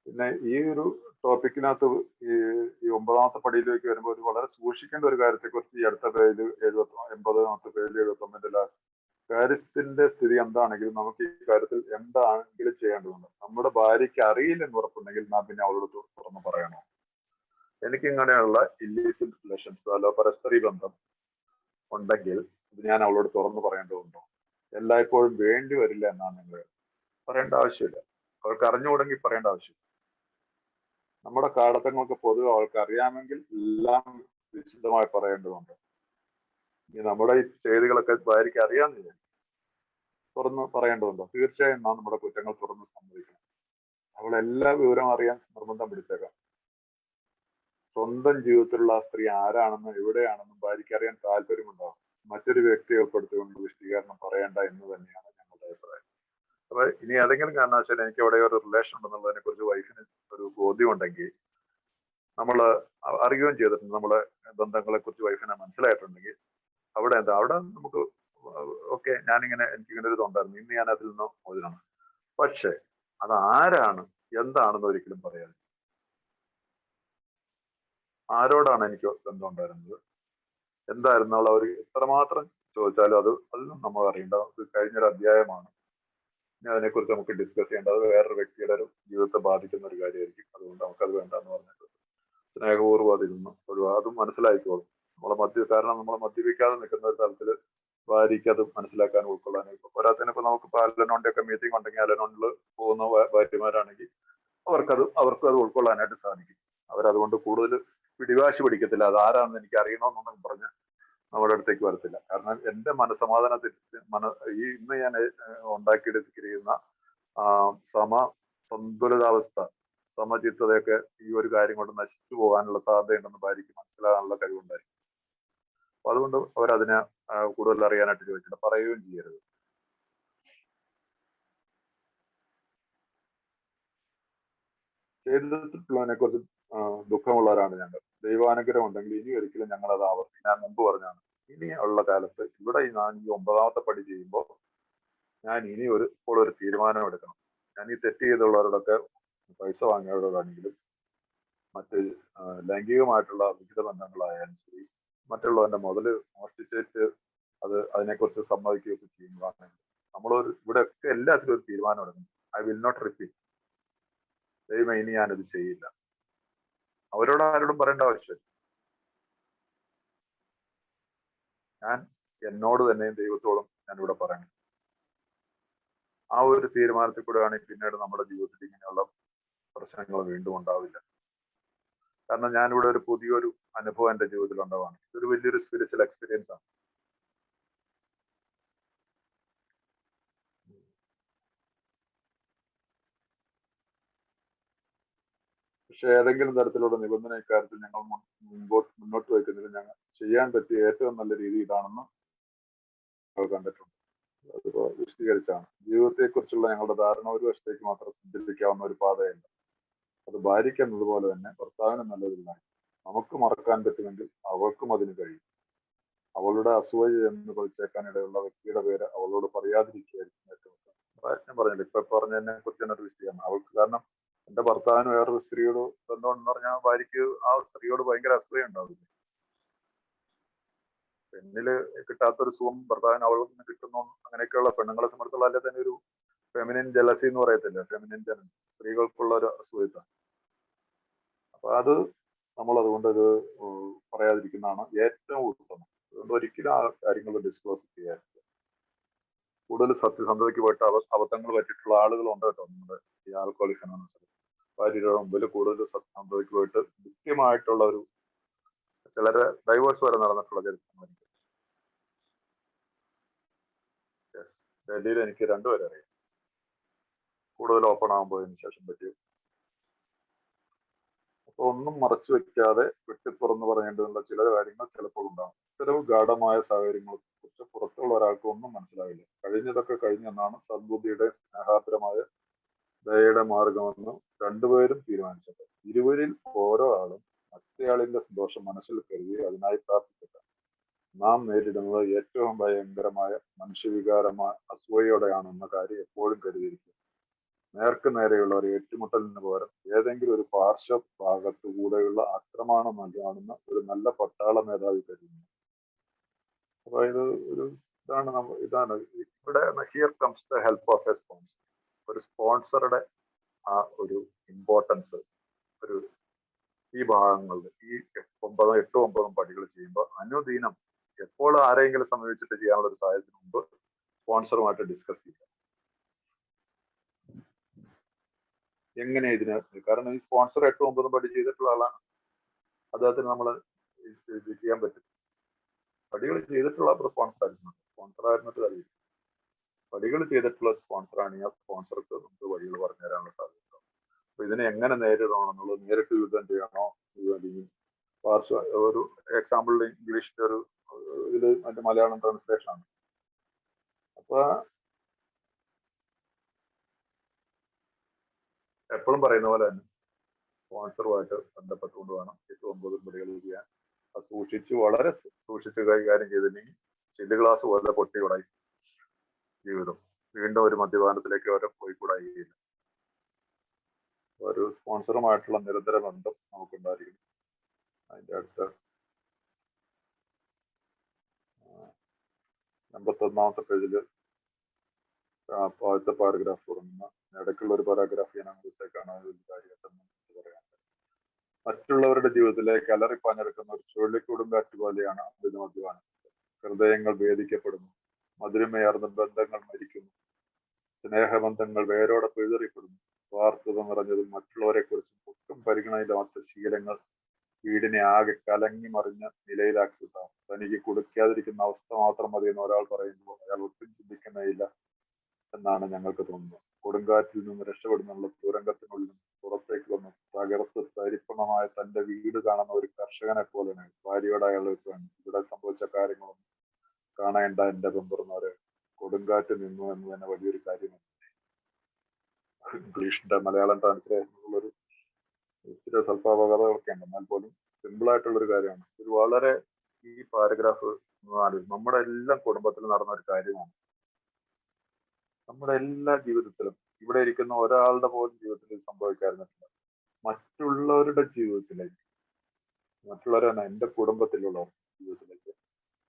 Speaker 1: പിന്നെ ഈ ഒരു ടോപ്പിക്കിനകത്ത് ഈ 9ാമത്തെ പടിയിലേക്ക് വരുമ്പോൾ ഒരു വളരെ സൂക്ഷിക്കേണ്ട ഒരു കാര്യത്തെക്കുറിച്ച് ഈ അടുത്ത പേജിൽ 80ാമത്തെ പേജിൽ 79 കാര്യത്തിന്റെ സ്ഥിതി എന്താണെങ്കിലും നമുക്ക് ഈ കാര്യത്തിൽ എന്താണെങ്കിലും ചെയ്യേണ്ടതുണ്ട്. നമ്മുടെ ഭാര്യയ്ക്ക് അറിയില്ലെന്ന് ഉറപ്പുണ്ടെങ്കിൽ നാം പിന്നെ അവളോട് തുറന്ന് പറയണോ? എനിക്ക് ഇങ്ങനെയുള്ള ഇല്ലീസിറ്റ് റിലേഷൻസ് അല്ല പരസ്പരി ബന്ധം ഉണ്ടെങ്കിൽ ഇത് ഞാൻ അവളോട് തുറന്നു പറയേണ്ടതുണ്ടോ? എല്ലായ്പ്പോഴും വേണ്ടി വരില്ല എന്നാണ് നിങ്ങൾ പറയേണ്ട ആവശ്യമില്ല. അവൾക്ക് അറിഞ്ഞുകൂടെങ്കിൽ പറയേണ്ട ആവശ്യമില്ല. നമ്മുടെ കാടത്തങ്ങൾക്ക് പൊതുവെ അവൾക്ക് അറിയാമെങ്കിൽ എല്ലാം വിശദമായി പറയേണ്ടതുണ്ട്. നമ്മുടെ ഈ ചെയ്തികളൊക്കെ ഭാര്യയ്ക്ക് അറിയാമെന്നില്ല, തുറന്ന് പറയേണ്ടതുണ്ടോ? തീർച്ചയായും നാം നമ്മുടെ കുറ്റങ്ങൾ തുറന്ന് സമ്മതിക്കണം. അവൾ എല്ലാ വിവരം അറിയാൻ നിർബന്ധം പിടിച്ചേക്കാം. സ്വന്തം ജീവിതത്തിലുള്ള ആ സ്ത്രീ ആരാണെന്നും എവിടെയാണെന്നും ഭാര്യയ്ക്ക് അറിയാൻ താല്പര്യമുണ്ടാവും. മറ്റൊരു വ്യക്തിയെ ഉൾപ്പെടുത്തിക്കൊണ്ട് വിശദീകരണം പറയേണ്ട എന്ന് തന്നെയാണ് ഞങ്ങളുടെ അഭിപ്രായം. അപ്പൊ ഇനി ഏതെങ്കിലും കാരണവശാൽ എനിക്ക് അവിടെ ഒരു റിലേഷൻ ഉണ്ടെന്നുള്ളതിനെ കുറിച്ച് വൈഫിന് ഒരു ബോധ്യം ഉണ്ടെങ്കിൽ, നമ്മൾ അറിയുകയും ചെയ്തിട്ടുണ്ട്, നമ്മളെ ബന്ധങ്ങളെ കുറിച്ച് വൈഫിനെ മനസ്സിലായിട്ടുണ്ടെങ്കിൽ അവിടെ നമുക്ക് ഓക്കെ, എനിക്കിങ്ങനെ ഒരു ഇതുണ്ടായിരുന്നു, ഇന്ന് ഞാൻ അതിൽ നിന്ന് മോചനമാണ്. പക്ഷെ അത് ആരാണ് എന്താണെന്ന് ഒരിക്കലും പറയാതെ, ആരോടാണ് എനിക്ക് ബന്ധം ഉണ്ടായിരുന്നത്, എന്തായിരുന്നു അവർ എത്രമാത്രം ചോദിച്ചാലും അതിലും നമ്മൾ അറിയേണ്ടത് കഴിഞ്ഞൊരു അധ്യായമാണ്. ഇനി അതിനെക്കുറിച്ച് നമുക്ക് ഡിസ്കസ് ചെയ്യേണ്ടത് വേറൊരു വ്യക്തിയുടെ ഒരു ജീവിതത്തെ ബാധിക്കുന്ന ഒരു കാര്യമായിരിക്കും. അതുകൊണ്ട് നമുക്കത് വേണ്ടെന്ന് പറഞ്ഞിട്ട് സ്നേഹപൂർവ്വം അതിൽ നിന്ന് അതും മനസ്സിലാക്കിക്കോളും. കാരണം നമ്മളെ മദ്യപിക്കാതെ നിൽക്കുന്ന ഒരു തലത്തിൽ ഭാര്യയ്ക്ക് അത് മനസ്സിലാക്കാൻ ഉൾക്കൊള്ളാനും ഇപ്പൊ പോരാത്തതിനിപ്പോ നമുക്കിപ്പോ അലനോന്റെ ഒക്കെ മീറ്റിംഗ് ഉണ്ടെങ്കിൽ അലനോണിൽ പോകുന്ന ഭാര്യമാരാണെങ്കിൽ അവർക്കും അത് ഉൾക്കൊള്ളാനായിട്ട് സാധിക്കും. അവരതുകൊണ്ട് കൂടുതൽ പിടിവാശി പിടിക്കത്തില്ല. അത് ആരാണെന്ന് എനിക്ക് അറിയണമെന്നൊന്നും പറഞ്ഞ് നമ്മുടെ അടുത്തേക്ക് വരത്തില്ല. കാരണം എന്റെ മനസമാധാനത്തിൽ ഇന്ന് ഞാൻ ഉണ്ടാക്കിയെടുത്തിരിക്കുന്ന സന്തുലിതാവസ്ഥ, സമചിത്തതയൊക്കെ ഈ ഒരു കാര്യം കൊണ്ട് നശിച്ചു പോകാനുള്ള സാധ്യതയുണ്ടെന്ന് ഭാര്യയ്ക്ക് മനസ്സിലാകാനുള്ള കഴിവുണ്ടായിരിക്കും. അപ്പൊ അതുകൊണ്ട് അവരതിനെ കൂടുതൽ അറിയാനായിട്ട് ചോദിച്ചിട്ട് പറയുകയും ചെയ്യരുത്. ചെയ്തിട്ടുള്ളതിനെ കുറിച്ച് ദുഃഖമുള്ളവരാണ് ഞങ്ങൾ. ദൈവാനുഗ്രഹം ഉണ്ടെങ്കിൽ ഇനി ഒരിക്കലും ഞങ്ങൾ അത് ആവർത്തിക്കും. ഞാൻ മുമ്പ് പറഞ്ഞാണ്, ഇനി ഉള്ള കാലത്ത് ഇവിടെ ഞാൻ ഈ 9ാമത്തെ പടി ചെയ്യുമ്പോൾ ഞാൻ ഇനി ഒരു തീരുമാനം എടുക്കണം. ഞാൻ ഈ തെറ്റ് ചെയ്തുള്ളവരോടൊക്കെ പൈസ വാങ്ങിയവരോടാണെങ്കിലും മറ്റ് ലൈംഗികമായിട്ടുള്ള വിഹിത ബന്ധങ്ങളായാലും ശരി, മറ്റുള്ളവന്റെ മുതല് മോഷ്ടിച്ചിട്ട് അതിനെക്കുറിച്ച് സമ്മതിക്കുകയൊക്കെ ചെയ്യുന്നതാണെങ്കിൽ ഇവിടെയൊക്കെ എല്ലാത്തിലും ഒരു തീരുമാനം എടുക്കണം. I will not repeat. ദൈവം ഇനി ഞാനത് ചെയ്യില്ല. അവരോട് ആരോടും പറയേണ്ട ആവശ്യമില്ല. ഞാൻ എന്നോട് തന്നെയും ദൈവത്തോടും ഞാനിവിടെ പറയണം. ആ ഒരു തീരുമാനത്തിൽ കൂടെയാണ് പിന്നീട് നമ്മുടെ ജീവിതത്തിൽ ഇങ്ങനെയുള്ള പ്രശ്നങ്ങൾ വീണ്ടും ഉണ്ടാവില്ല. കാരണം ഞാനിവിടെ ഒരു പുതിയൊരു അനുഭവം എന്റെ ജീവിതത്തിൽ ഉണ്ടാവാണ്. ഇതൊരു വലിയൊരു സ്പിരിച്വൽ എക്സ്പീരിയൻസ് ആണ്. പക്ഷെ ഏതെങ്കിലും തരത്തിലുള്ള നിബന്ധന ഇക്കാര്യത്തിൽ ഞങ്ങൾ മുന്നോട്ട് വയ്ക്കുന്നതിൽ ഞങ്ങൾ ചെയ്യാൻ പറ്റിയ ഏറ്റവും നല്ല രീതി ഇതാണെന്ന് കണ്ടിട്ടുണ്ട്. അതിപ്പോ വിശദീകരിച്ചാണ്. ജീവിതത്തെക്കുറിച്ചുള്ള ഞങ്ങളുടെ ധാരണ ഒരു വശത്തേക്ക് മാത്രം സഞ്ചരിക്കാവുന്ന ഒരു പാതയല്ല. അത് ഭാര്യയ്ക്ക് എന്നതുപോലെ തന്നെ ഭർത്താവിന് നല്ലതില്ല. നമുക്ക് മറക്കാൻ പറ്റുമെങ്കിൽ അവൾക്കും അതിന് കഴിയും. അവളുടെ അസൂയ എന്ന് പഴിച്ചേക്കാനിടയുള്ള വ്യക്തിയുടെ പേര് അവളോട് പറയാതിരിക്കുകയായിരിക്കും ഏറ്റവും ഉത്തമം. ഞാൻ പറഞ്ഞില്ല, ഇപ്പൊ പറഞ്ഞതിനെ കുറിച്ച് തന്നെ ഒരു വിഷയമാണ് അവൾക്ക്. കാരണം എന്റെ ഭർത്താവിന് വേറൊരു സ്ത്രീയോട് ബന്ധമെന്ന് പറഞ്ഞാൽ ഭാര്യയ്ക്ക് ആ സ്ത്രീയോട് ഭയങ്കര അസൂയ ഉണ്ടാവില്ല. പെണ്ണില് കിട്ടാത്തൊരു സുഖം ഭർത്താവിന് അവളിൽ നിന്ന് കിട്ടുന്നു. അങ്ങനെയൊക്കെയുള്ള പെണ്ണുങ്ങളെ സംബന്ധിച്ചുള്ള അല്ലെ തന്നെ ഒരു ഫെമിനിൻ ജലസി എന്ന് പറയത്തില്ല, ഫെമിനിൻ ജലൻ, സ്ത്രീകൾക്കുള്ള ഒരു അസൂയത. അപ്പൊ അത് നമ്മൾ അതുകൊണ്ട് ഇത് പറയാതിരിക്കുന്നതാണ് ഏറ്റവും ഉത്തമം. അതുകൊണ്ട് ഒരിക്കലും ആ കാര്യങ്ങൾ ഡിസ്ക്ലോസ് ചെയ്യാറില്ല. കൂടുതൽ സത്യസന്ധതയ്ക്ക് പോയിട്ട് അബദ്ധങ്ങൾ പറ്റിയിട്ടുള്ള ആളുകളുണ്ട് കേട്ടോ നമ്മുടെ ഈ ആൽക്കോളിക് അനോണിമസിൽ. ഭാര്യയുടെ മുമ്പിൽ കൂടുതൽ സത്യസന്ധതയ്ക്ക് പോയിട്ട് കൃത്യമായിട്ടുള്ള ഒരു ചിലരെ ഡൈവേഴ്സ് വരെ നടന്നിട്ടുള്ള ചരിത്രമായിരിക്കും. ഡൽഹിയിൽ എനിക്ക് രണ്ടുപേരെ അറിയാം. കൂടുതൽ ഓപ്പൺ ആകാൻ പോയതിനു ശേഷം പറ്റി. അപ്പൊ ഒന്നും മറച്ചു വെക്കാതെ വെട്ടിത്തുറന്ന് പറയേണ്ടതുള്ള ചില കാര്യങ്ങൾ ചിലപ്പോൾ ഉണ്ടാകും. ഇത്തരം ഗാഢമായ സാഹചര്യങ്ങളെ കുറിച്ച് പുറത്തുള്ള ഒരാൾക്ക് ഒന്നും മനസ്സിലാവില്ല. കഴിഞ്ഞതൊക്കെ കഴിഞ്ഞെന്നാണ് സദ്ബുദ്ധിയുടെ സ്നേഹാർദ്രമായ ദയയുടെ മാർഗമെന്ന് രണ്ടുപേരും തീരുമാനിച്ചത്. ഇരുവരിൽ ഓരോ ആളും മറ്റേയാളിന്റെ സന്തോഷം മനസ്സിൽ കരുതി അതിനായി പ്രാർത്ഥിക്കട്ടെ. നാം നേരിടുന്നത് ഏറ്റവും ഭയങ്കരമായ മനുഷ്യവികാരമായ അസൂയയോടെയാണെന്ന കാര്യം എപ്പോഴും കരുതിയിരിക്കും. നേർക്ക് നേരെയുള്ള ഒരു ഏറ്റുമുട്ടലിന് പകരം ഏതെങ്കിലും ഒരു പാർശ്വ ഭാഗത്തു കൂടെയുള്ള ആക്രമണം നൽകാണെന്ന ഒരു നല്ല പട്ടാള മേധാവി കരുതുന്നു. അതായത് ഒരു ഇതാണ് ഇവിടെ here comes the help of A sponsor. ഒരു സ്പോൺസറുടെ ആ ഒരു ഇമ്പോർട്ടൻസ് ഒരു ഈ ഭാഗങ്ങളിൽ ഈ 8-9 പടികൾ ചെയ്യുമ്പോൾ അനുദിനം എപ്പോൾ ആരെങ്കിലും സമീപിച്ചിട്ട് ചെയ്യാനുള്ള ഒരു സാഹചര്യത്തിന് മുമ്പ് സ്പോൺസറുമായിട്ട് ഡിസ്കസ് ചെയ്യുക. എങ്ങനെ ഇതിന്, കാരണം ഈ സ്പോൺസർ 8-9 പടി ചെയ്തിട്ടുള്ള ആളാണ്, അദ്ദേഹത്തിന് നമ്മൾ ഇത് ചെയ്യാൻ പറ്റും. പടികൾ ചെയ്തിട്ടുള്ള സ്പോൺസർ ആയിരുന്നു, സ്പോൺസർ ആയിരുന്നിട്ട് അറിയില്ല. പടികൾ ചെയ്തിട്ടുള്ള സ്പോൺസറാണ്. ആ സ്പോൺസർക്ക് നമുക്ക് വഴികൾ പറഞ്ഞു തരാനുള്ള സാധ്യത. അപ്പൊ ഇതിനെ എങ്ങനെ നേരിടണം എന്നുള്ളത്, നേരിട്ട് യുദ്ധം ചെയ്യണോ, അല്ലെങ്കിൽ ഒരു എക്സാമ്പിൾ ഇംഗ്ലീഷിന്റെ ഒരു ഇത് അതിന്റെ മലയാളം ട്രാൻസ്ലേഷൻ ആണ്. അപ്പൊ എപ്പോഴും പറയുന്ന പോലെ തന്നെ സ്പോൺസറുമായിട്ട് ബന്ധപ്പെട്ടുകൊണ്ട് വേണം 8-9 പടികൾ ചെയ്യാൻ. അത് വളരെ സൂക്ഷിച്ച് കൈകാര്യം ചെയ്തില്ലെങ്കിൽ ചില്ല് ഗ്ലാസ് പോലെ പൊട്ടിയുടായി ജീവിതം. വീണ്ടും ഒരു മദ്യപാനത്തിലേക്ക് അവരെ പോയിക്കൂടായില്ല. ഒരു സ്പോൺസറുമായിട്ടുള്ള നിരന്തര ബന്ധം നമുക്കുണ്ടായിരിക്കും. അതിന്റെ അടുത്ത് 81-ാമത്തെ പേജില് ആദ്യത്തെ പാരഗ്രാഫ് തുടങ്ങുന്ന ഇടയ്ക്കുള്ള ഒരു പാരാഗ്രാഫ് ഞാൻ അങ്ങോട്ടേക്കാണ് പറയാൻ. മറ്റുള്ളവരുടെ ജീവിതത്തിലേക്ക് അലറിപ്പാഞ്ഞെടുക്കുന്ന ഒരു ചുഴലിക്കൊടുങ്കാറ്റ് പോലെയാണ് അമിത മദ്യപാനം. ഹൃദയങ്ങൾ ഭേദിക്കപ്പെടുന്നു, മധുരമയാർന്ന ബന്ധങ്ങൾ മരിക്കുന്നു, സ്നേഹബന്ധങ്ങൾ വേരോടെ പിഴുതെറിയപ്പെടുന്നു. സ്വാർത്ഥത നിറഞ്ഞതും മറ്റുള്ളവരെ കുറിച്ചും ഒട്ടും പരിഗണനയില്ലാത്ത ശീലങ്ങൾ വീടിനെ ആകെ കലങ്ങി മറിഞ്ഞ നിലയിലാക്കിയിട്ടാണ്. തനിക്ക് കൊടുക്കാതിരിക്കുന്ന അവസ്ഥ മാത്രം മതി എന്ന് ഒരാൾ പറയുമ്പോൾ അയാൾ ഒട്ടും ചിന്തിക്കുന്നേയില്ല എന്നാണ് ഞങ്ങൾക്ക് തോന്നുന്നത്. കൊടുങ്കാറ്റിൽ നിന്ന് രക്ഷപ്പെടുന്നുള്ള തുരങ്കത്തിനുള്ളിൽ പുറത്തേക്ക് വന്ന് തകർത്ത് തരിപ്പണമായ തന്റെ വീട് കാണുന്ന ഒരു കർഷകനെ പോലെയാണ് ഭാര്യയോട് അയാൾ ഇവിടെ സംഭവിച്ച കാര്യങ്ങളൊന്നും കാണേണ്ട എന്റെ പെമ്പറുന്നവരെ, കൊടുങ്കാറ്റ് നിന്നു എന്ന് തന്നെ വലിയൊരു കാര്യമാണ്. ഇംഗ്ലീഷിന്റെ മലയാളം ട്രാൻസ്ലേഷനുള്ളൊരു ഇച്ചിരി സ്വല്പാപകഥകളൊക്കെ ഉണ്ട്, എന്നാൽ പോലും സിമ്പിൾ ആയിട്ടുള്ളൊരു കാര്യമാണ്. ഇത് വളരെ ഈ പാരഗ്രാഫ് നമ്മുടെ എല്ലാ കുടുംബത്തിലും നടന്ന ഒരു കാര്യമാണ്. നമ്മുടെ എല്ലാ ജീവിതത്തിലും, ഇവിടെ ഇരിക്കുന്ന ഒരാളുടെ പോലും ജീവിതത്തിൽ സംഭവിക്കാതിരുന്നിട്ടില്ല. മറ്റുള്ളവരുടെ ജീവിതത്തിലേക്ക്, മറ്റുള്ളവരാണ് എന്റെ കുടുംബത്തിലുള്ള ജീവിതത്തിലേക്ക്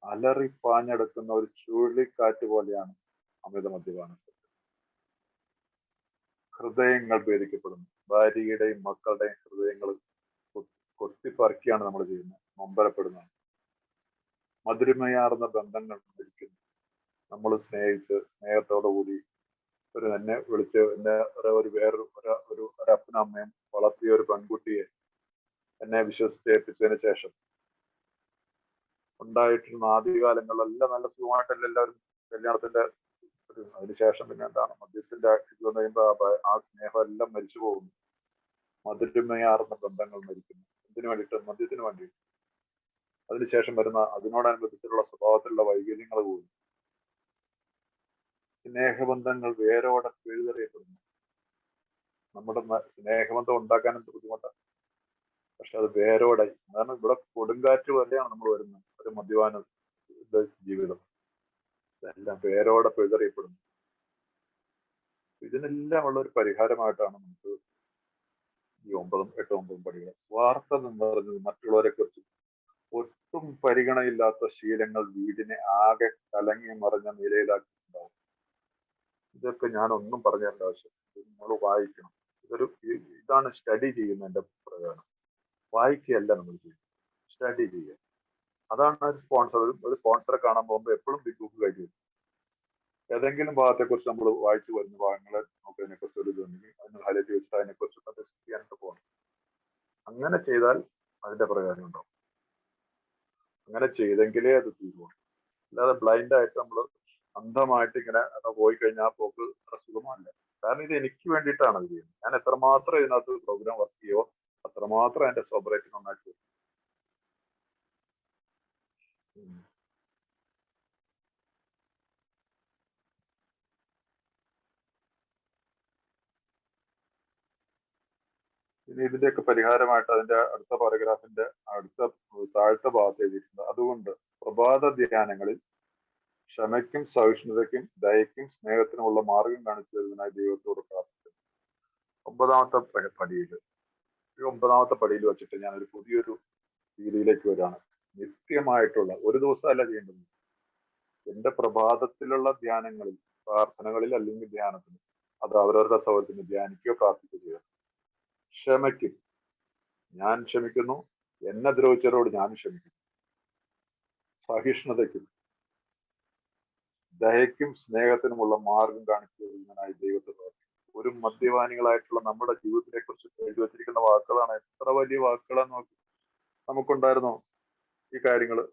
Speaker 1: അലറിപ്പാഞ്ഞെടുക്കുന്ന ഒരു ചുഴലിക്കാറ്റ് പോലെയാണ് അമിത മദ്യപാനം. ഹൃദയങ്ങൾ ഭേദിക്കപ്പെടുന്നു. ഭാര്യയുടെയും മക്കളുടെയും ഹൃദയങ്ങൾ കൊത്തിപ്പറിക്കുകയാണ് നമ്മൾ ചെയ്യുന്നത്, നൊമ്പരപ്പെടുന്നത്. മധുരമയാർന്ന ബന്ധങ്ങൾ മരിക്കുന്നു. നമ്മൾ സ്നേഹിച്ച് സ്നേഹത്തോടു കൂടി എന്നെ വിളിച്ച് എന്നെ ഒരു അപ്പനും അമ്മയും വളർത്തിയ ഒരു പെൺകുട്ടിയെ എന്നെ വിശ്വസിച്ചേൽപ്പിച്ചതിന് ശേഷം ഉണ്ടായിട്ടുള്ള ആദ്യകാലങ്ങളിലെല്ലാം നല്ല സുഖമായിട്ടല്ല എല്ലാവരും കല്യാണത്തിന്റെ അതിനുശേഷം പിന്നെ എന്താണ് മദ്യത്തിന്റെ ഇത് വന്നു കഴിയുമ്പോൾ ആ സ്നേഹം എല്ലാം മരിച്ചു പോകുന്നു. മധുരമയാർന്ന ബന്ധങ്ങൾ മരിക്കുന്നു. എന്തിനു വേണ്ടിയിട്ട്? മദ്യത്തിന് വേണ്ടിയിട്ട്. അതിനുശേഷം വരുന്ന അതിനോടനുബന്ധിച്ചിട്ടുള്ള സ്വഭാവത്തിലുള്ള വൈകല്യങ്ങൾ പോകുന്നു. സ്നേഹബന്ധങ്ങൾ വേരോടെ പിഴുതെറിയപ്പെടുന്നു. നമ്മുടെ സ്നേഹബന്ധം ഉണ്ടാക്കാനും ബുദ്ധിമുട്ടാണ്. പക്ഷെ അത് വേരോടെ, കാരണം ഇവിടെ കൊടുങ്കാറ്റ് പോലെയാണ് നമ്മൾ വരുന്നത്. ഒരു മദ്യപാന ജീവിതം എല്ലാം വേരോടെ പിഴുതെറിയപ്പെടുന്നു. ഇതിനെല്ലാം ഉള്ള ഒരു പരിഹാരമായിട്ടാണ് നമുക്ക് ഈ 9, 8, 9 പടികൾ. സ്വാർത്ഥം എന്ന് പറഞ്ഞത് മറ്റുള്ളവരെ കുറിച്ച് ഒട്ടും പരിഗണയില്ലാത്ത ശീലങ്ങൾ വീടിനെ ആകെ കലങ്ങി മറിഞ്ഞ നിലയിലാക്കിയിട്ടുണ്ടാവും. ഇതൊക്കെ ഞാൻ ഒന്നും പറഞ്ഞു തരേണ്ട ആവശ്യം, നമ്മൾ വായിക്കണം. ഇതാണ് സ്റ്റഡി ചെയ്യുന്നതിന്റെ പ്രധാനം. വായിക്കുകയല്ല നമ്മൾ ചെയ്യുന്നത്, സ്റ്റഡി ചെയ്യുക. അതാണ് ഒരു സ്പോൺസറെ കാണാൻ പോകുമ്പോൾ എപ്പോഴും ബിഗ് ബുക്ക് കഴിയും. ഏതെങ്കിലും ഭാഗത്തെക്കുറിച്ച് നമ്മൾ വായിച്ചു വരുന്ന ഭാഗങ്ങളെ നമുക്ക് അതിനെക്കുറിച്ച് ഒരു ഇതുണ്ടെങ്കിൽ അതിന് ഹൈലൈറ്റ് വെച്ചിട്ട് അതിനെക്കുറിച്ച് ഡിസ്കസ് ചെയ്യാനൊക്കെ പോകണം. അങ്ങനെ ചെയ്താൽ അതിന്റെ പ്രയോജനം ഉണ്ടാവും. അങ്ങനെ ചെയ്തെങ്കിലേ അത് തീരുള്ളൂ. അല്ലാതെ ബ്ലൈൻഡ് ആയിട്ട് നമ്മൾ അന്ധമായിട്ട് ഇങ്ങനെ പോയി കഴിഞ്ഞാൽ പോക്ക് അത്ര സുഖമല്ല. കാരണം ഇത് എനിക്ക് വേണ്ടിയിട്ടാണ് ഇത് ചെയ്യുന്നത്. ഞാൻ എത്രമാത്രം ഇതിനകത്ത് പ്രോഗ്രാം വർക്ക് ചെയ്യുമോ അത്രമാത്രം എന്റെ സോബറേറ്റ് നന്നായിട്ട് വരും. ഇനി ഇതിന്റെയൊക്കെ പരിഹാരമായിട്ട് അതിന്റെ അടുത്ത പാരഗ്രാഫിന്റെ അടുത്ത താഴത്തെ ഭാഗത്ത് എഴുതിയിട്ടുണ്ട്. അതുകൊണ്ട് പ്രഭാത ധ്യാനങ്ങളിൽ ക്ഷമയ്ക്കും സഹിഷ്ണുതയ്ക്കും ദയയ്ക്കും സ്നേഹത്തിനുമുള്ള മാർഗം കാണിച്ചു തരുന്നതിനായി ദൈവത്തോട് പ്രാർത്ഥിക്കുന്നു. 9ാമത്തെ പടിയിൽ, ഈ 9ാമത്തെ പടിയിൽ വെച്ചിട്ട് ഞാൻ ഒരു പുതിയൊരു രീതിയിലേക്ക് വരികയാണ്. നിത്യമായിട്ടുള്ള, ഒരു ദിവസമല്ല ചെയ്യേണ്ടത്. എന്റെ പ്രഭാതത്തിലുള്ള ധ്യാനങ്ങളിൽ, പ്രാർത്ഥനകളിൽ അല്ലെങ്കിൽ ധ്യാനത്തിൽ, അത് അവരവരുടെ സൗകര്യത്തിന് ധ്യാനിക്കുകയോ പ്രാർത്ഥിക്കുകയോ ചെയ്യുക. ക്ഷമയ്ക്കും, ഞാൻ ക്ഷമിക്കുന്നു, എന്നെ ദ്രോഹിച്ചവരോട് ഞാൻ ക്ഷമിക്കുന്നു. സഹിഷ്ണുതയ്ക്കും ദയയ്ക്കും സ്നേഹത്തിനുമുള്ള മാർഗം കാണിച്ചു തരുന്നതിനായി ദൈവത്തെ പ്രാർത്ഥിക്കുന്നു. ഒരു മദ്യപാനികളായിട്ടുള്ള നമ്മുടെ ജീവിതത്തിനെ കുറിച്ച് എഴുതി വച്ചിരിക്കുന്ന വാക്കുകളാണ്. എത്ര വലിയ വാക്കുകളാണ് നമുക്കുണ്ടായിരുന്നോ ഈ കാര്യങ്ങള്?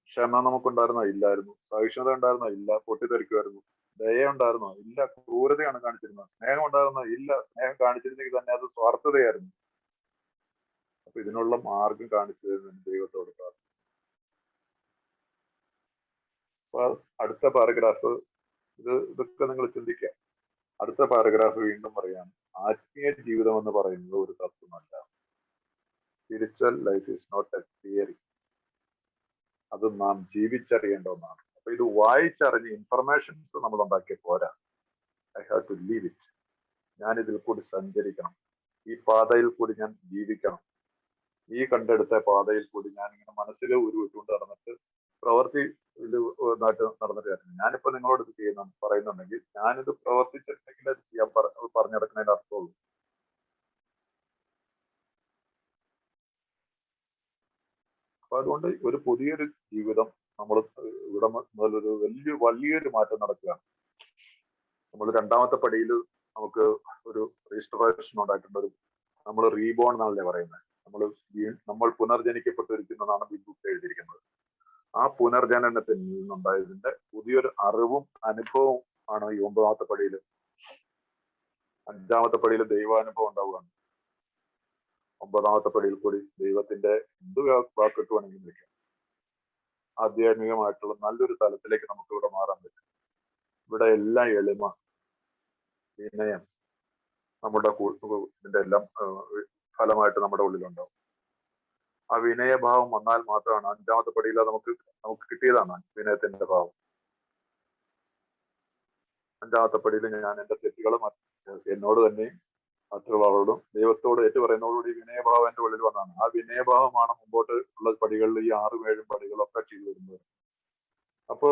Speaker 1: ക്ഷമ നമുക്കുണ്ടായിരുന്നോ? ഇല്ലായിരുന്നു. സഹിഷ്ണുത ഉണ്ടായിരുന്നോ? ഇല്ല. പൊട്ടിത്തെറിക്കുമായിരുന്നു. ദയ ഉണ്ടായിരുന്നോ? ഇല്ല. ക്രൂരതയാണ് കാണിച്ചിരുന്നത്. സ്നേഹം ഉണ്ടായിരുന്നോ? ഇല്ല. സ്നേഹം കാണിച്ചിരുന്നെങ്കിൽ തന്നെ അത് സ്വാർത്ഥതയായിരുന്നു. അപ്പൊ ഇതിനുള്ള മാർഗം കാണിച്ചു തരുന്നതിന് ദൈവത്തോട് പ്രാർത്ഥിക്കുന്നു. അപ്പൊ അടുത്ത പാരഗ്രാഫ്, ഇതൊക്കെ നിങ്ങൾ ചിന്തിക്കുക. അടുത്ത പാരഗ്രാഫ് വീണ്ടും പറയാണ്, ആത്മീയ ജീവിതം എന്ന് പറയുന്നത് ഒരു തത്വമല്ല. Spiritual life is not a theory. അത് നാം ജീവിച്ചറിയേണ്ട ഒന്നാണ്. അപ്പൊ ഇത് വായിച്ചറിഞ്ഞ് ഇൻഫർമേഷൻസ് നമ്മൾ ഉണ്ടാക്കിയ പോരാ. I have to leave it. ഞാൻ ഇതിൽ കൂടി സഞ്ചരിക്കണം. ഈ പാതയിൽ കൂടി ഞാൻ ജീവിക്കണം. ഈ കണ്ടെടുത്ത പാതയിൽ കൂടി ഞാൻ ഇങ്ങനെ മനസ്സിൽ ഉരുവിട്ടുകൊണ്ട് നടന്നിട്ട് പ്രവൃത്തി നടന്നിട്ട് കാര്യമില്ല. ഞാനിപ്പോ നിങ്ങളോട് ഇത് പറയുന്നുണ്ടെങ്കിൽ ഞാനിത് പ്രവർത്തിച്ചിട്ടുണ്ടെങ്കിൽ അത് ചെയ്യാൻ പറഞ്ഞെടുക്കുന്നതിന്റെ അർത്ഥമുള്ളൂ. അപ്പൊ അതുകൊണ്ട് ഒരു പുതിയൊരു ജീവിതം നമ്മൾ ഇവിടെ മുതലൊരു വലിയൊരു മാറ്റം നടക്കുകയാണ്. നമ്മൾ 2ാമത്തെ പടിയിൽ നമുക്ക് ഒരു രജിസ്ട്രേഷൻ ഉണ്ടാക്കേണ്ട നമ്മൾ റീബോൺ എന്നാണല്ലേ പറയുന്നത്. നമ്മൾ പുനർജനിക്കപ്പെട്ടിരിക്കുന്നതാണ് ബിഗ് ബുക്ക് എഴുതിയിരിക്കുന്നത്. ആ പുനർജനനത്തിൽ നിന്നുണ്ടായതിന്റെ പുതിയൊരു അറിവും അനുഭവവും ആണ് ഈ 9ാമത്തെ പടിയിൽ. 5ാമത്തെ പടിയിൽ ദൈവാനുഭവം ഉണ്ടാവുകയാണ്. 9ാമത്തെ പടിയിൽ കൂടി ദൈവത്തിന്റെ എന്ത് വാക്കിട്ട് വേണമെങ്കിലും വിളിക്കാം. ആധ്യാത്മികമായിട്ടുള്ള നല്ലൊരു തലത്തിലേക്ക് നമുക്ക് ഇവിടെ മാറാൻ പറ്റും. ഇവിടെ എല്ലാം എളിമ, വിനയം നമ്മുടെ ഇതിന്റെ എല്ലാം ഫലമായിട്ട് നമ്മുടെ ഉള്ളിലുണ്ടാവും. ആ വിനയഭാവം വന്നാൽ മാത്രമാണ് 5ാമത്തെ പടിയിൽ നമുക്ക് കിട്ടിയതാണ് വിനയത്തിന്റെ ഭാവം. 5ാമത്തെ പടിയിൽ ഞാൻ എന്റെ തെറ്റുകളും എന്നോട് തന്നെയും മറ്റുള്ളവരോടും ദൈവത്തോട് ഏറ്റുപറയുന്നതോടുകൂടി വിനയഭാവം എന്റെ ഉള്ളിൽ വന്നതാണ്. ആ വിനയഭാവമാണ് മുമ്പോട്ട് ഉള്ള പടികളിൽ ഈ 6, 7 പടികളൊക്കെ ചെയ്തു വരുന്നത്. അപ്പൊ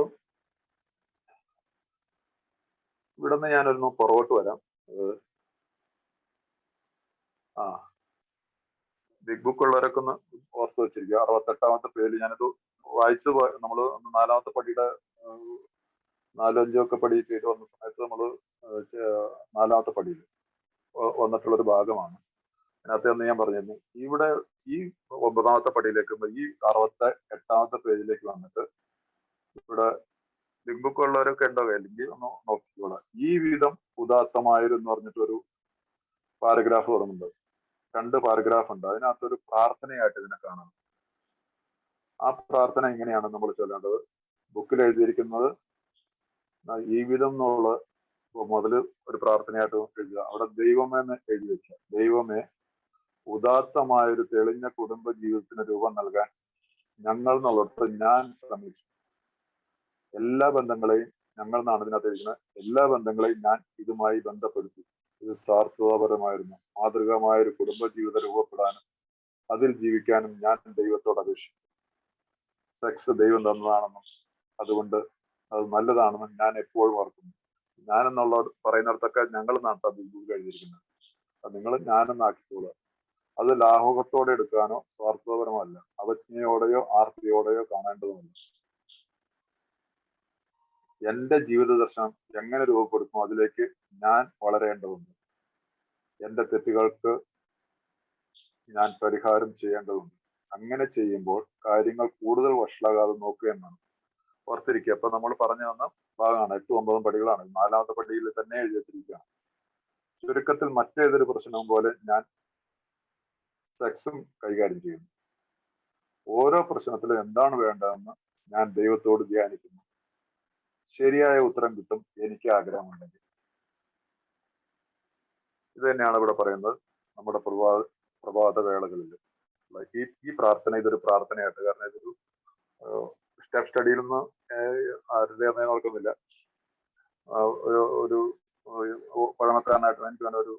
Speaker 1: ഇവിടുന്ന് ഞാനൊന്ന് പുറകോട്ട് വരാം. ബിഗ് ബുക്ക് ഉള്ളവരൊക്കെ ഒന്ന് ഓർത്ത് വെച്ചിരിക്കുക. 68ാമത്തെ പേജിൽ ഞാനത് വായിച്ചു. നമ്മള് 4ാമത്തെ പടിയുടെ 4, 5 ഒക്കെ പടി ചെയ്ത് വന്ന സമയത്ത് നമ്മള് 4ാമത്തെ പടിയിൽ വന്നിട്ടുള്ളൊരു ഭാഗമാണ്. അതിനകത്ത് എന്ന് ഞാൻ പറഞ്ഞിരുന്നു, ഇവിടെ ഈ 9ാമത്തെ പടിയിലേക്ക് ഈ 68ാമത്തെ പേജിലേക്ക് വന്നിട്ട് ഇവിടെ ബിഗ് ബുക്ക് ഉള്ളവരൊക്കെ ഉണ്ടോ അല്ലെങ്കിൽ ഒന്ന് നോക്കിക്കോളാം. ഈ വിധം ഉദാത്തമായിരുന്നു പറഞ്ഞിട്ടൊരു പാരഗ്രാഫ് തുടങ്ങുന്നുണ്ട്. 2 പാരഗ്രാഫ് ഉണ്ട്. അതിനകത്തൊരു പ്രാർത്ഥനയായിട്ട് ഇതിനെ കാണാം. ആ പ്രാർത്ഥന എങ്ങനെയാണ് നമ്മൾ ചൊല്ലേണ്ടത്? ബുക്കിൽ എഴുതിയിരിക്കുന്നത് ഈ വിധം എന്നുള്ള മുതല് ഒരു പ്രാർത്ഥനയായിട്ട് എഴുതുക. അവിടെ ദൈവമേന്ന് എഴുതി വെക്കുക. ദൈവമേ, ഉദാത്തമായ ഒരു തെളിഞ്ഞ കുടുംബ ജീവിതത്തിന് രൂപം നൽകാൻ ഞങ്ങൾ എന്നുള്ളത് ഞാൻ ശ്രമിച്ചു. എല്ലാ ബന്ധങ്ങളെയും, ഞങ്ങൾ എന്നാണ് ഇതിനകത്ത് എഴുതുന്നത്, എല്ലാ ബന്ധങ്ങളെയും ഞാൻ ഇതുമായി ബന്ധപ്പെടുത്തി. ഇത് സ്വാർത്ഥതാപരമായിരുന്നു. മാതൃകമായ ഒരു കുടുംബ ജീവിതം രൂപപ്പെടാനും അതിൽ ജീവിക്കാനും ഞാൻ ദൈവത്തോട് അപേക്ഷിച്ചു. സെക്സ് ദൈവം തന്നതാണെന്നും അതുകൊണ്ട് അത് നല്ലതാണെന്നും ഞാൻ എപ്പോഴും ഓർക്കുന്നു. ഞാനെന്നുള്ള പറയുന്നിടത്തൊക്കെ ഞങ്ങൾ എന്നാണ് ബിബിൾ എഴുതിയിരിക്കുന്നത്. അത് നിങ്ങൾ ഞാനെന്നാക്കിക്കോളുക. അത് ലാഘവത്തോടെ എടുക്കാനോ സ്വാർത്ഥപരമോ അല്ല. അവജ്ഞയോടെയോ ആർത്തിയോടെയോ കാണേണ്ടതുമല്ല. എന്റെ ജീവിത ദർശനം എങ്ങനെ രൂപപ്പെടുത്തുമോ അതിലേക്ക് ഞാൻ വളരേണ്ടതുണ്ട്. എന്റെ തെറ്റുകൾക്ക് ഞാൻ പരിഹാരം ചെയ്യേണ്ടതുണ്ട്. അങ്ങനെ ചെയ്യുമ്പോൾ കാര്യങ്ങൾ കൂടുതൽ വഷളാകാതെ നോക്കുക എന്നാണ്. ഓർത്തിരിക്കുക. അപ്പൊ നമ്മൾ പറഞ്ഞു തന്ന ഭാഗമാണ് 8-9 പടികളാണ്. 4ാമത്തെ പടിയിൽ തന്നെ എഴുതി വെച്ചിരിക്കുകയാണ്. ചുരുക്കത്തിൽ മറ്റേതൊരു പ്രശ്നവും പോലെ ഞാൻ സെക്സും കൈകാര്യം ചെയ്യുന്നു. ഓരോ പ്രശ്നത്തിലും എന്താണ് വേണ്ടതെന്ന് ഞാൻ ദൈവത്തോട് ധ്യാനിക്കുന്നു. ശരിയായ ഉത്തരം കിട്ടും എനിക്ക് ആഗ്രഹമുണ്ടെങ്കിൽ. ഇത് തന്നെയാണ് ഇവിടെ പറയുന്നത്. നമ്മുടെ പ്രഭാത വേളകളിൽ ഈ പ്രാർത്ഥന ഇതൊരു പ്രാർത്ഥനയായിട്ട്, കാരണം ഇതൊരു സ്റ്റെപ്പ് സ്റ്റഡിയിൽ നിന്ന് ആരുടേതാണെന്ന് ഓർക്കുന്നില്ല. ഒരു പഴമക്കാരനായിട്ട് എനിക്ക് തന്നെ ഒരു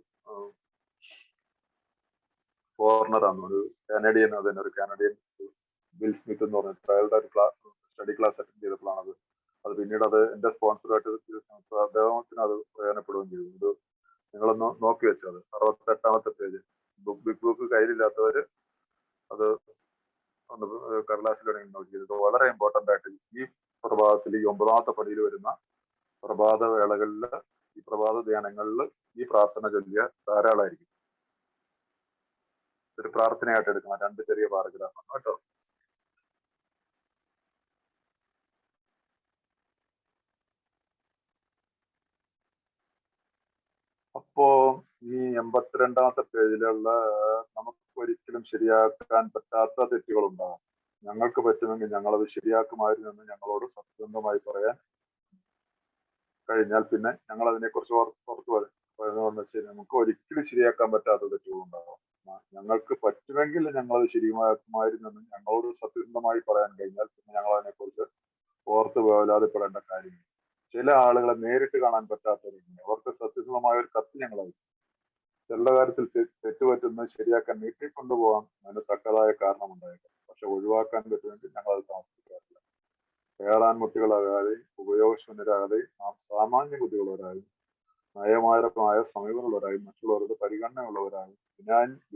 Speaker 1: ഫോറിനറാണ്, ഒരു കാനഡിയൻ. അതിന് ഒരു കാനഡിയൻ ബിൽ സ്മിത്ത് എന്ന് പറഞ്ഞ ട്രയലുടെ ഒരു സ്റ്റഡി ക്ലാസ് അറ്റൻഡ് ചെയ്തപ്പോഴാണ് അത് പിന്നീട് അത് എന്റെ സ്പോൺസറായിട്ട് അദ്ദേഹത്തിന് അത് പ്രയോജനപ്പെടുകയും ചെയ്തു. ഇത് നിങ്ങളൊന്ന് നോക്കി വെച്ചത് 68ാമത്തെ പേജ്. ബിഗ് ബുക്ക് കയ്യിലില്ലാത്തവര് അത് ഒന്ന് കടലാസിൽ നോക്കിയത് വളരെ ഇമ്പോർട്ടന്റ് ആയിട്ട് ഈ പ്രഭാതത്തിൽ ഈ 9ാമത്തെ പടിയിൽ വരുന്ന പ്രഭാത വേളകളിൽ, ഈ പ്രഭാത ധ്യാനങ്ങളിൽ ഈ പ്രാർത്ഥന ചൊല്ലിയ ധാരാളമായിരിക്കും. ഒരു പ്രാർത്ഥനയായിട്ട് എടുക്കണം. 2 ചെറിയ പാരഗ്രാഫാണ് കേട്ടോ. അപ്പോ ഈ 82ാമത്തെ പേജിലുള്ള നമുക്ക് ഒരിക്കലും ശരിയാക്കാൻ പറ്റാത്ത തെറ്റുകളുണ്ടാകും. ഞങ്ങൾക്ക് പറ്റുമെങ്കിൽ ഞങ്ങളത് ശരിയാക്കുമായിരുന്നു എന്ന് ഞങ്ങളോട് സത്യസന്ധമായി പറയാൻ കഴിഞ്ഞാൽ പിന്നെ ഞങ്ങൾ അതിനെക്കുറിച്ച് ഓർത്ത് പറയുന്നതെന്ന് വെച്ചാൽ നമുക്ക് ഒരിക്കലും ശരിയാക്കാൻ പറ്റാത്ത തെറ്റുകളുണ്ടാകും. ഞങ്ങൾക്ക് പറ്റുമെങ്കിൽ ഞങ്ങളത് ശരിയാക്കുമായിരുന്നെന്ന് ഞങ്ങളോട് സത്യസന്ധമായി പറയാൻ കഴിഞ്ഞാൽ പിന്നെ ഞങ്ങൾ അതിനെക്കുറിച്ച് ഓർത്ത് വേവലാതിപ്പെടേണ്ട കാര്യമില്ല. ചില ആളുകളെ നേരിട്ട് കാണാൻ പറ്റാത്തവരുണ്ട്. അവർക്ക് സത്യസന്ധമായ ഒരു കത്ത് ഞങ്ങൾ അയക്കും. ചില കാര്യത്തിൽ തെറ്റുപറ്റുന്നത് ശരിയാക്കാൻ നീട്ടിക്കൊണ്ടുപോകാൻ അതിന് തക്കതായ കാരണമുണ്ടായേക്കാം. പക്ഷെ ഒഴിവാക്കാൻ പറ്റുമെങ്കിൽ ഞങ്ങൾ അത് താമസിക്കാറില്ല. ഏറാൻ മുട്ടികളാകാതെയും ഉപയോഗശൂന്യരാകാതെയും നാം സാമാന്യ ബുദ്ധികളുള്ളവരായും നയമാരമായ സമീപനമുള്ളവരായും മറ്റുള്ളവരുടെ പരിഗണനയുള്ളവരായും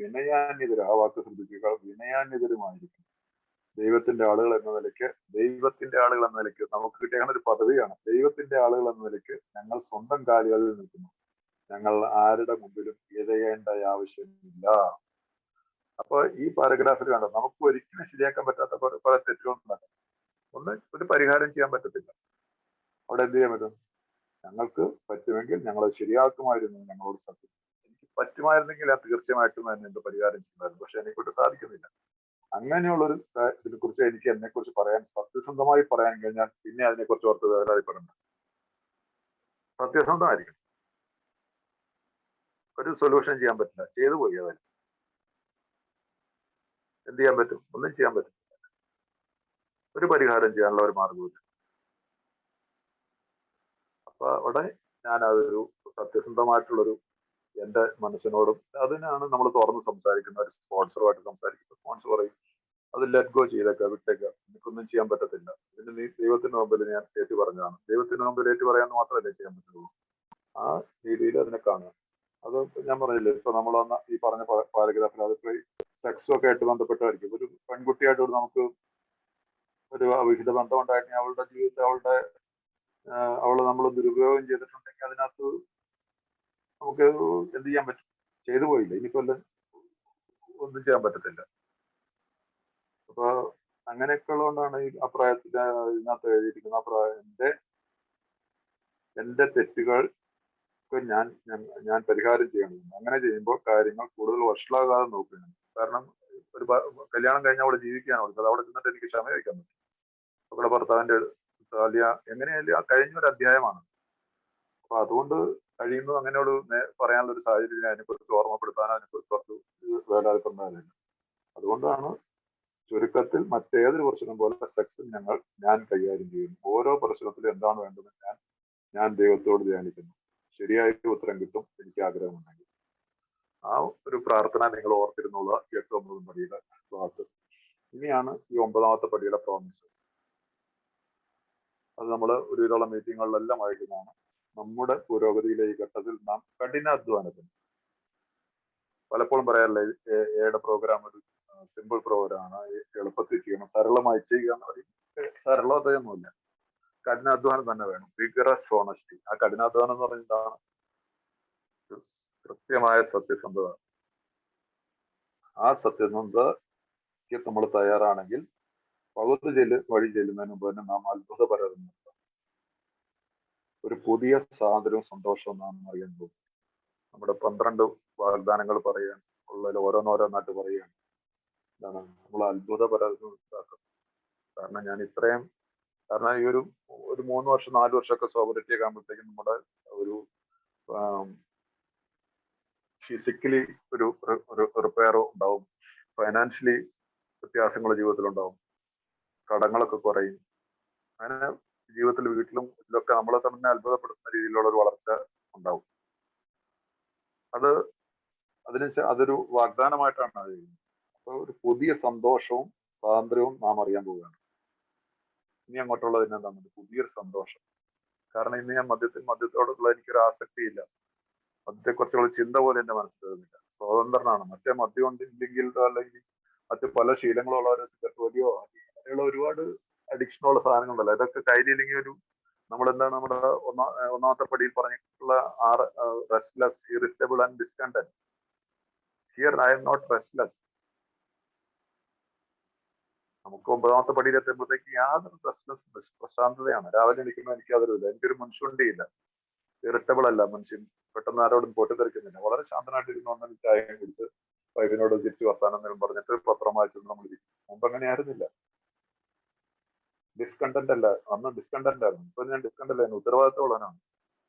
Speaker 1: വിനയാന്യതരും, ആ വാക്ക് ശ്രദ്ധിക്കുക, വിനയാന്യതരുമായിരിക്കും. ദൈവത്തിന്റെ ആളുകൾ എന്ന നിലയ്ക്ക് നമുക്ക് കിട്ടിയ ഒരു പദവിയാണ്. ദൈവത്തിന്റെ ആളുകൾ എന്ന നിലയ്ക്ക് ഞങ്ങൾ സ്വന്തം കാലുകളിൽ നിൽക്കുന്നു. ഞങ്ങൾ ആരുടെ മുമ്പിലും ഇഴയേണ്ട ആവശ്യമില്ല. അപ്പൊ ഈ പാരഗ്രാഫിൽ കണ്ടോ, നമുക്ക് ഒരിക്കലും ശരിയാക്കാൻ പറ്റാത്ത പല തെറ്റുകളുണ്ടാകും. ഒരു പരിഹാരം ചെയ്യാൻ പറ്റത്തില്ല. അവിടെ എന്ത് ചെയ്യാൻ പറ്റും? ഞങ്ങൾക്ക് പറ്റുമെങ്കിൽ ഞങ്ങൾ ശരിയാക്കുമായിരുന്നു ഞങ്ങളോട് സത്യം. എനിക്ക് പറ്റുമായിരുന്നെങ്കിൽ അത് തീർച്ചയായിട്ടും തന്നെ എന്ത് പരിഹാരം ചെയ്യുമായിരുന്നു. പക്ഷെ എന്നെക്കൊണ്ട് സാധിക്കുന്നില്ല. അങ്ങനെയുള്ളൊരു ഇതിനെ കുറിച്ച് എനിക്ക് എന്നെക്കുറിച്ച് പറയാൻ, സത്യസന്ധമായി പറയാൻ കഴിഞ്ഞാൽ പിന്നെ അതിനെക്കുറിച്ച് ഓർത്ത് വേവലാതിപ്പെടണ്ട. സത്യസന്ധമായിരിക്കും. ഒരു സൊല്യൂഷൻ ചെയ്യാൻ പറ്റില്ല, ചെയ്തു പോയി. അതിന് എന്ത് ചെയ്യാൻ പറ്റും? ഒന്നും ചെയ്യാൻ പറ്റില്ല. ഒരു പരിഹാരം ചെയ്യാനുള്ള ഒരു മാർഗമില്ല. അപ്പൊ അവിടെ ഞാൻ അതൊരു സത്യസന്ധമായിട്ടുള്ളൊരു എന്റെ മനസ്സിനോടും, അതിനാണ് നമ്മൾ തുറന്ന് സംസാരിക്കുന്ന ഒരു സ്പോൺസറുമായിട്ട് സംസാരിക്കുന്നത്. സ്പോൺസർ പറയും അത് ലെറ്റ് ഗോ ചെയ്തേക്കാം, വിട്ടേക്കാം, എനിക്കൊന്നും ചെയ്യാൻ പറ്റത്തില്ല. ഇതിന് നീ ദൈവത്തിന്റെ മുമ്പിൽ ഞാൻ ഏറ്റു പറഞ്ഞതാണ്. ദൈവത്തിന്റെ മുമ്പിൽ ഏറ്റു പറയാന്ന് മാത്രമല്ലേ ചെയ്യാൻ പറ്റുള്ളൂ. ആ രീതിയിൽ അതിനെ കാണുക. അത് ഞാൻ പറഞ്ഞില്ലേ, ഇപ്പൊ നമ്മൾ ഈ പറഞ്ഞ പാരഗ്രാഫിൽ അതിപ്പോ സെക്സും ഒക്കെ ആയിട്ട് ബന്ധപ്പെട്ടായിരിക്കും. ഒരു പെൺകുട്ടിയായിട്ട് നമുക്ക് ഒരു അവിഹിത ബന്ധം ഉണ്ടായിട്ട് അവളുടെ ജീവിതത്തെ അവള് നമ്മൾ ദുരുപയോഗം ചെയ്തിട്ടുണ്ടെങ്കിൽ അതിനകത്ത് നമുക്ക് എന്ത് ചെയ്യാൻ പറ്റും? ചെയ്തു പോയില്ല, ഇനിയിപ്പോ ഒന്നും ചെയ്യാൻ പറ്റത്തില്ല. അപ്പൊ അങ്ങനെയൊക്കെ ഉള്ളതുകൊണ്ടാണ് ഈ അഭിപ്രായത്തിന്റെ ഇതിനകത്ത് എഴുതിയിരിക്കുന്ന എന്റെ തെറ്റുകൾ ഞാൻ പരിഹാരം ചെയ്യണം. അങ്ങനെ ചെയ്യുമ്പോൾ കാര്യങ്ങൾ കൂടുതൽ വഷളാകാതെ നോക്കുകയാണ്. കാരണം ഒരു കല്യാണം കഴിഞ്ഞ അവള് ജീവിക്കാൻ അവൾക്ക് അവിടെ ചെന്നിട്ട് എനിക്ക് ക്ഷമ വയ്ക്കാൻ പറ്റും. അവളുടെ ഭർത്താവിന്റെ എങ്ങനെയായാലും ആ കഴിഞ്ഞ ഒരു അധ്യായമാണ്. അപ്പൊ അതുകൊണ്ട് കഴിയുന്നത് അങ്ങനെയുള്ള പറയാനുള്ള ഒരു സാഹചര്യം അതിനെക്കുറിച്ച് ഓർമ്മപ്പെടുത്താനോ അതിനെക്കുറിച്ച് കുറച്ച് വേലാതിപ്പുണ്ടാകില്ല. അതുകൊണ്ടാണ് ചുരുക്കത്തിൽ മറ്റേതൊരു പ്രശ്നം പോലെ സെക്സ് ഞാൻ കൈകാര്യം ചെയ്യുന്നു. ഓരോ പ്രശ്നത്തിലും എന്താണ് വേണ്ടത് ഞാൻ ദൈവത്തോട് ധ്യാനിക്കുന്നു. ശരിയായിട്ട് ഉത്തരം കിട്ടും എനിക്ക് ആഗ്രഹമുണ്ടെങ്കിൽ. ആ ഒരു പ്രാർത്ഥന നിങ്ങൾ ഓർത്തിരുന്നുള്ള 8-9 പടിയുടെ ഭാഗത്ത്. ഇനിയാണ് ഈ 9ാമത്തെ പടിയുടെ പ്രോമിസ്. അത് നമ്മൾ ഒരുവിധമുള്ള മീറ്റിങ്ങുകളിലെല്ലാം വായിക്കുന്നതാണ്. നമ്മുടെ പുരോഗതിയിലെ ഈ ഘട്ടത്തിൽ നാം കഠിനാധ്വാനത്തിന്, പലപ്പോഴും പറയാറില്ല എയുടെ പ്രോഗ്രാം ഒരു സിമ്പിൾ പ്രോഗ്രാമാണ്, എളുപ്പത്തിൽ ചെയ്യണം, സരളമായി ചെയ്യുക എന്ന് പറയും. സരളതയൊന്നുമില്ല, കഠിനാധ്വാനം തന്നെ വേണം. Vigorous honesty. ആ കഠിനാധ്വാനം എന്ന് പറയുന്നതാണ് കൃത്യമായ സത്യസന്ധത. ആ സത്യസന്ധതയ്ക്ക് നമ്മൾ തയ്യാറാണെങ്കിൽ പകുതി വഴി ചെല്ലുന്നതിന് മുമ്പ് തന്നെ നാം അത്ഭുതപരത ഒരു പുതിയ സ്വാതന്ത്ര്യവും സന്തോഷവും നാം അറിയാൻ പോകും. നമ്മുടെ 12 വാഗ്ദാനങ്ങൾ പറയാൻ ഉള്ളതിൽ ഓരോന്നോരോന്നായിട്ട് പറയുകയാണ്. എന്താണ് നമ്മൾ അത്ഭുതപരത. കാരണം ഞാൻ ഇത്രയും, കാരണം ഈ ഒരു 3 വർഷം 4 വർഷമൊക്കെ സോബറിറ്റി ഒക്കെ ആകുമ്പോഴത്തേക്കും നമ്മുടെ ഒരു ഫിസിക്കലി ഒരു റിപ്പയറോ ഉണ്ടാവും, ഫൈനാൻഷ്യലി വ്യത്യാസങ്ങൾ ജീവിതത്തിലുണ്ടാവും, കടങ്ങളൊക്കെ കുറയും. അങ്ങനെ ജീവിതത്തിൽ വീട്ടിലും ഇതിലൊക്കെ നമ്മളെ തന്നെ അത്ഭുതപ്പെടുത്തുന്ന രീതിയിലുള്ള ഒരു വളർച്ച ഉണ്ടാവും. അതൊരു വാഗ്ദാനമായിട്ടാണ് അത് ചെയ്യുന്നത്. അപ്പോൾ ഒരു പുതിയ സന്തോഷവും സ്വാതന്ത്ര്യവും നാം അറിയാൻ പോവുകയാണ്. ഇനി അങ്ങോട്ടുള്ളത് എന്താണ്? പുതിയൊരു സന്തോഷം. കാരണം ഇന്ന് ഞാൻ മദ്യത്തോടുള്ള എനിക്കൊരു ആസക്തിയില്ല. മദ്യത്തെക്കുറിച്ചുള്ള ചിന്ത പോലെ എന്റെ മനസ്സിൽ വരുന്നില്ല. സ്വതന്ത്രനാണ്. മറ്റേ മദ്യം കൊണ്ടില്ലെങ്കിൽ അല്ലെങ്കിൽ മറ്റു പല ശീലങ്ങളുള്ളവരെ സിഗരറ്റ് വലിയോ അങ്ങനെയുള്ള ഒരുപാട് അഡിക്ഷനുള്ള സാധനങ്ങളുണ്ടല്ലോ. ഇതൊക്കെ കയ്യിലില്ലെങ്കിൽ നമ്മളെന്താണ് നമ്മുടെ ഒന്നാമത്തെ പടിയിൽ പറഞ്ഞിട്ടുള്ള restless, irritable and discontent. Here I am not restless. നമുക്ക് 9ാമത്തെ പടിയിൽ എത്തുമ്പോഴത്തേക്ക് യാതൊരു റെസ്റ്റ്ലെസ്, പ്രശാന്തതയാണ്. രാവിലെ എണീക്കുമ്പോൾ എനിക്ക് അതൊരുമില്ല. എനിക്കൊരു മുൻഷുണ്ടിയില്ല. ഇറിറ്റബിൾ അല്ല മനുഷ്യൻ. പെട്ടെന്ന് ആരോടും പൊട്ടിത്തെറിക്കുന്നില്ല. വളരെ ശാന്തനായിട്ടിരുന്ന് വന്നാൽ ചായയും കുടിച്ച് വൈഫിനോട് തിരിച്ചു വർത്താനം പറഞ്ഞിട്ട് പത്രം വായിച്ചു നമ്മൾ ഇരിക്കും. മുമ്പ് അങ്ങനെ ആയിരുന്നില്ല. ഡിസ്കണ്ടന്റ് അല്ല, അന്ന് ഡിസ്കണ്ടന്റ് ആയിരുന്നു. ഇപ്പൊ ഞാൻ ഡിസ്കണ്ടന്റ് ആയിരുന്നു, ഉത്തരവാദിത്തമുള്ളവനാണ്.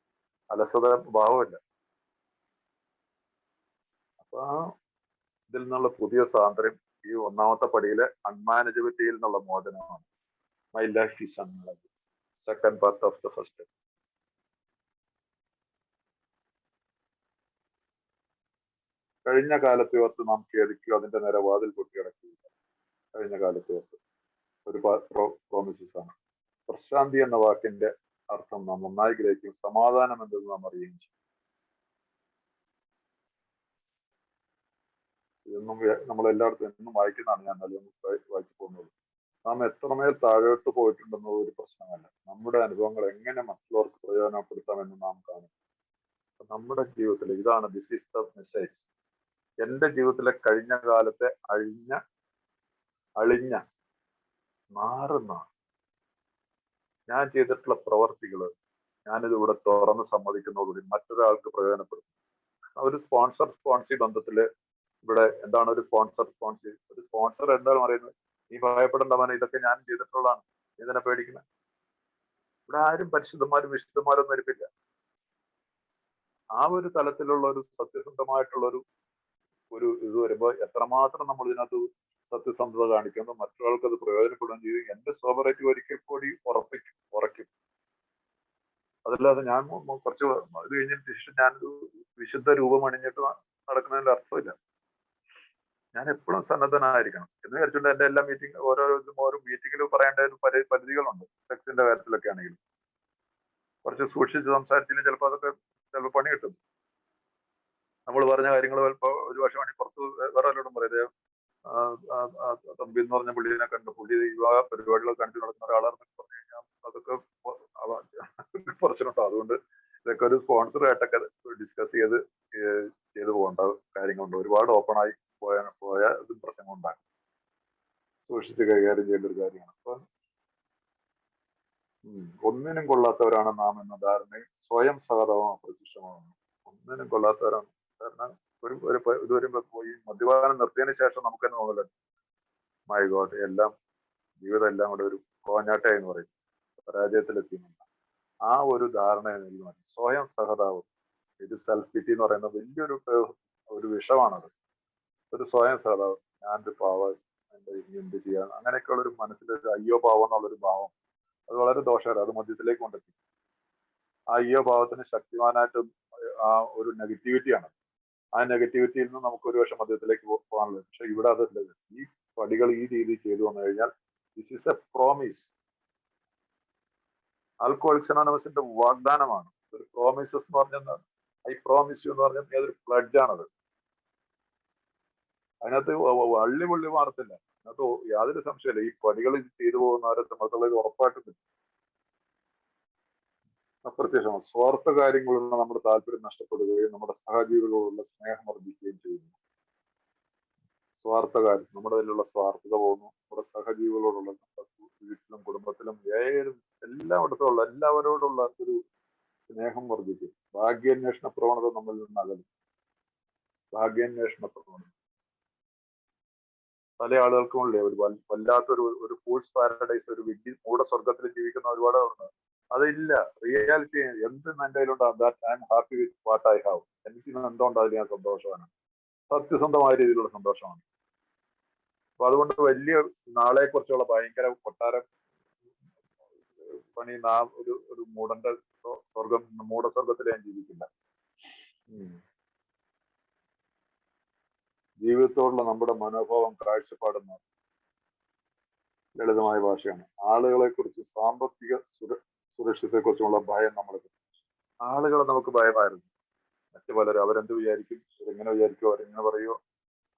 Speaker 1: അലസത ഭാവമില്ല. അപ്പൊ ഇതിൽ നിന്നുള്ള പുതിയ സ്വാതന്ത്ര്യം ഈ 1ാമത്തെ പടിയിലെ അൺമാനേജബിലിറ്റിയിൽ നിന്നുള്ള മോചനമാണ്. My life is unmanageable. Second part of the first. കഴിഞ്ഞ കാലത്തെ ഓർത്ത് നാം ഖേദിക്കുക, അതിന്റെ നേരെ വാതിൽ കൊട്ടിയടക്കുകയില്ല. കഴിഞ്ഞ കാലത്തെ ഓർത്ത് ഒരു പ്രോമിസസ് ആണ്. പ്രശാന്തി എന്ന വാക്കിന്റെ അർത്ഥം നാം നന്നായി ഗ്രഹിക്കും. സമാധാനം എന്തെന്ന് നാം അറിയുകയും ചെയ്യും. ഇതൊന്നും നമ്മളെല്ലായിടത്തും എന്നും വായിക്കുന്നതാണ്. ഞാൻ നല്ലൊന്നും വായിച്ചു പോകുന്നത്. നാം എത്രമേൽ താഴോട്ട് പോയിട്ടുണ്ടെന്നത് ഒരു പ്രശ്നമല്ല. നമ്മുടെ അനുഭവങ്ങൾ എങ്ങനെ മറ്റുള്ളവർക്ക് പ്രയോജനപ്പെടുത്താമെന്ന് നാം കാണും. നമ്മുടെ ജീവിതത്തിൽ ഇതാണ് ദിസ് ഈസ് ദ മെസ്സേജ്. എന്റെ ജീവിതത്തിലെ കഴിഞ്ഞ കാലത്തെ അളിഞ്ഞ മാറുന്ന ഞാൻ ചെയ്തിട്ടുള്ള പ്രവർത്തികള് ഞാനിതിവിടെ തുറന്ന് സമ്മതിക്കുന്നതോടുകൂടി മറ്റൊരാൾക്ക് പ്രയോജനപ്പെടുത്തും. ഒരു സ്പോൺസി ബന്ധത്തില് ഇവിടെ എന്താണ് ഒരു സ്പോൺസർ എന്താണ് പറയുന്നത്? നീ ഭയപ്പെടേണ്ടവനെ, ഇതൊക്കെ ഞാൻ ചെയ്തിട്ടുള്ളതാണ്, ഇതിനെ പേടിക്കുന്നത്. ഇവിടെ ആരും പരിശുദ്ധന്മാരും വിശുദ്ധന്മാരൊന്നും ഇരിപ്പില്ല. ആ ഒരു തലത്തിലുള്ള ഒരു സത്യസന്ധമായിട്ടുള്ള ഒരു ഇത് വരുമ്പോൾ എത്രമാത്രം നമ്മൾ ഇതിനകത്ത് സത്യസന്ധത കാണിക്കുന്നു, മറ്റൊരാൾക്ക് അത് പ്രയോജനപ്പെടുകയും ചെയ്യും. എന്റെ സോബറേറ്റ് ഒരിക്കൽ കൂടി ഉറയ്ക്കും. അതല്ലാതെ ഞാൻ കുറച്ച് ഇത് കഴിഞ്ഞതിന് ശേഷം ഞാനൊരു വിശുദ്ധ രൂപം അണിഞ്ഞിട്ട് നടക്കുന്നതിന്റെ അർത്ഥമില്ല. ഞാൻ എപ്പോഴും സന്നദ്ധനായിരിക്കണം എന്ന് വിചാരിച്ചുകൊണ്ട് എന്റെ എല്ലാ ഓരോ മീറ്റിങ്ങിലും പറയേണ്ട പരിധികളുണ്ട്. സെക്സിന്റെ കാര്യത്തിലൊക്കെ ആണെങ്കിലും കുറച്ച് സൂക്ഷിച്ച് സംസാരിച്ചില്ലെങ്കിൽ ചിലപ്പോൾ പണി കിട്ടും. നമ്മൾ പറഞ്ഞ കാര്യങ്ങൾ ചിലപ്പോൾ ഒരു പക്ഷേ പണി പുറത്ത് വേറെ വല്ലതും പറയുന്നത് തമ്പി എന്ന് പറഞ്ഞ പുള്ളിനെ കണ്ട് പുള്ളി വിവാഹ പരിപാടികളൊക്കെ കാണിച്ചു നടക്കുന്ന ഒരാളാണെന്നൊക്കെ പറഞ്ഞു കഴിഞ്ഞാൽ അതൊക്കെ കുറച്ചിട്ടുണ്ടോ. അതുകൊണ്ട് ഇതൊക്കെ ഒരു സ്പോൺസറായിട്ടൊക്കെ ഡിസ്കസ് ചെയ്ത് പോകേണ്ട കാര്യങ്ങളുണ്ട്. ഒരുപാട് ഓപ്പണായി പോയ പ്രശ്നങ്ങൾ ഉണ്ടാകും. സൂക്ഷിച്ച് കൈകാര്യം ചെയ്യേണ്ട ഒരു കാര്യമാണ്. അപ്പൊ ഒന്നിനും കൊള്ളാത്തവരാണ് നാം എന്ന ധാരണയിൽ സ്വയം സഹതവും അപ്രത്യക്ഷമാകുന്നു. ഒന്നിനും കൊള്ളാത്തവരാണ്. കാരണം ഇതുവരെ പോയി മദ്യപാനം നിർത്തിയതിനു ശേഷം നമുക്ക് തന്നെ തോന്നല്ലോ, മൈ ഗോഡ്, ജീവിതം എല്ലാം കൂടെ ഒരു കോഞ്ഞാട്ട എന്ന് പറയും, പരാജയത്തിലെത്തിയുന്നുണ്ട്. ആ ഒരു ധാരണയെ നൽകി മാറ്റി. സ്വയം സഹതാപം, ഇത് സെൽഫ് പിറ്റി എന്ന് പറയുന്ന വലിയൊരു ഒരു വിഷമാണത്. ഒരു സ്വയം സഹതാപം, ഞാനൊരു പാവം, ഇനി എന്ത് ചെയ്യാൻ, അങ്ങനെയൊക്കെയുള്ള ഒരു മനസ്സിലൊരു അയ്യോ പാവം എന്നുള്ളൊരു ഭാവം, അത് വളരെ ദോഷകരം. അത് മദ്യത്തിലേക്ക് കൊണ്ടെത്തി. ആ അയ്യോ ഭാവത്തിന് ശക്തിമാനായിട്ട് ആ ഒരു നെഗറ്റിവിറ്റിയാണ്. ആ നെഗറ്റിവിറ്റിയിൽ നിന്ന് നമുക്ക് ഒരു വർഷം മദ്യത്തിലേക്ക് പോകാനുള്ളത്. പക്ഷെ ഇവിടെ അതല്ല. ഈ പടികൾ ഈ രീതിയിൽ ചെയ്തു വന്നു കഴിഞ്ഞാൽ this is a promise. Alcoholics അനോണിമസിന്റെ വാഗ്ദാനമാണ്. ഒരു പ്രോമിസസ് എന്ന് പറഞ്ഞാൽ ഐ പ്രോമിസ് യു എന്ന് പറഞ്ഞാൽ അതൊരു പ്ലഡ്ജ് ആണത്. അതിനകത്ത് വള്ളി മാറത്തില്ല. അതിനകത്ത് യാതൊരു സംശയമില്ല. ഈ പടികൾ ചെയ്തു പോകുന്നവരെ സംബന്ധിച്ചുള്ള ഉറപ്പായിട്ടുണ്ട്. അപ്രത്യക്ഷമാണ്. സ്വാർത്ഥ കാര്യങ്ങളുള്ള നമ്മുടെ താല്പര്യം നഷ്ടപ്പെടുകയും നമ്മുടെ സഹജീവികളോടുള്ള സ്നേഹം വർദ്ധിക്കുകയും ചെയ്യുന്നു. സ്വാർത്ഥ കാര്യം, നമ്മുടെ ഇതിലുള്ള സ്വാർത്ഥത പോകുന്നു. നമ്മുടെ സഹജീവികളോടുള്ള വീട്ടിലും കുടുംബത്തിലും എല്ലായിടത്തുമുള്ള എല്ലാവരോടുള്ള ഒരു സ്നേഹം വർദ്ധിക്കും. ഭാഗ്യാന്വേഷണ പ്രവണത നമ്മളിൽ നിന്ന് അകലും. ഭാഗ്യാന്വേഷണ പ്രവണത പല ആളുകൾക്കുമുള്ളേ ഒരു വല്ലാത്തൊരു ഒരു ഫൂൾസ് പാരഡൈസ്, ഒരു മൂഢസ്വർഗത്തിൽ ജീവിക്കുന്ന ഒരുപാട് ഉണ്ട്. അതില്ല. റിയാലിറ്റി എന്ത് എന്റെ കയ്യിലുണ്ടോ that I am happy with what I have. എനിക്ക് എന്തുകൊണ്ട് അതിൽ ഞാൻ സന്തോഷമാണ്. സത്യസന്ധമായ രീതിയിലുള്ള സന്തോഷമാണ്. അപ്പൊ അതുകൊണ്ട് വലിയ നാളെ കുറിച്ചുള്ള ഭയങ്കര കൊട്ടാരം പണി ഒരു മൂടന്റെ മൂഢസ്വർഗത്തിൽ ഞാൻ ജീവിക്കില്ല. ജീവിതത്തോടുള്ള നമ്മുടെ മനോഭാവം, കാഴ്ചപ്പാടുന്ന ലളിതമായ ഭാഷയാണ്. ആളുകളെ കുറിച്ച്, സാമ്പത്തിക സുരക്ഷിതത്തെ കുറിച്ചുള്ള ഭയം നമ്മൾക്ക്. ആളുകളെ നമുക്ക് ഭയമായിരുന്നു. മറ്റു പലരും അവരെന്ത് വിചാരിക്കും, അവരെങ്ങനെ വിചാരിക്കും, അവരെങ്ങനെ പറയുമോ,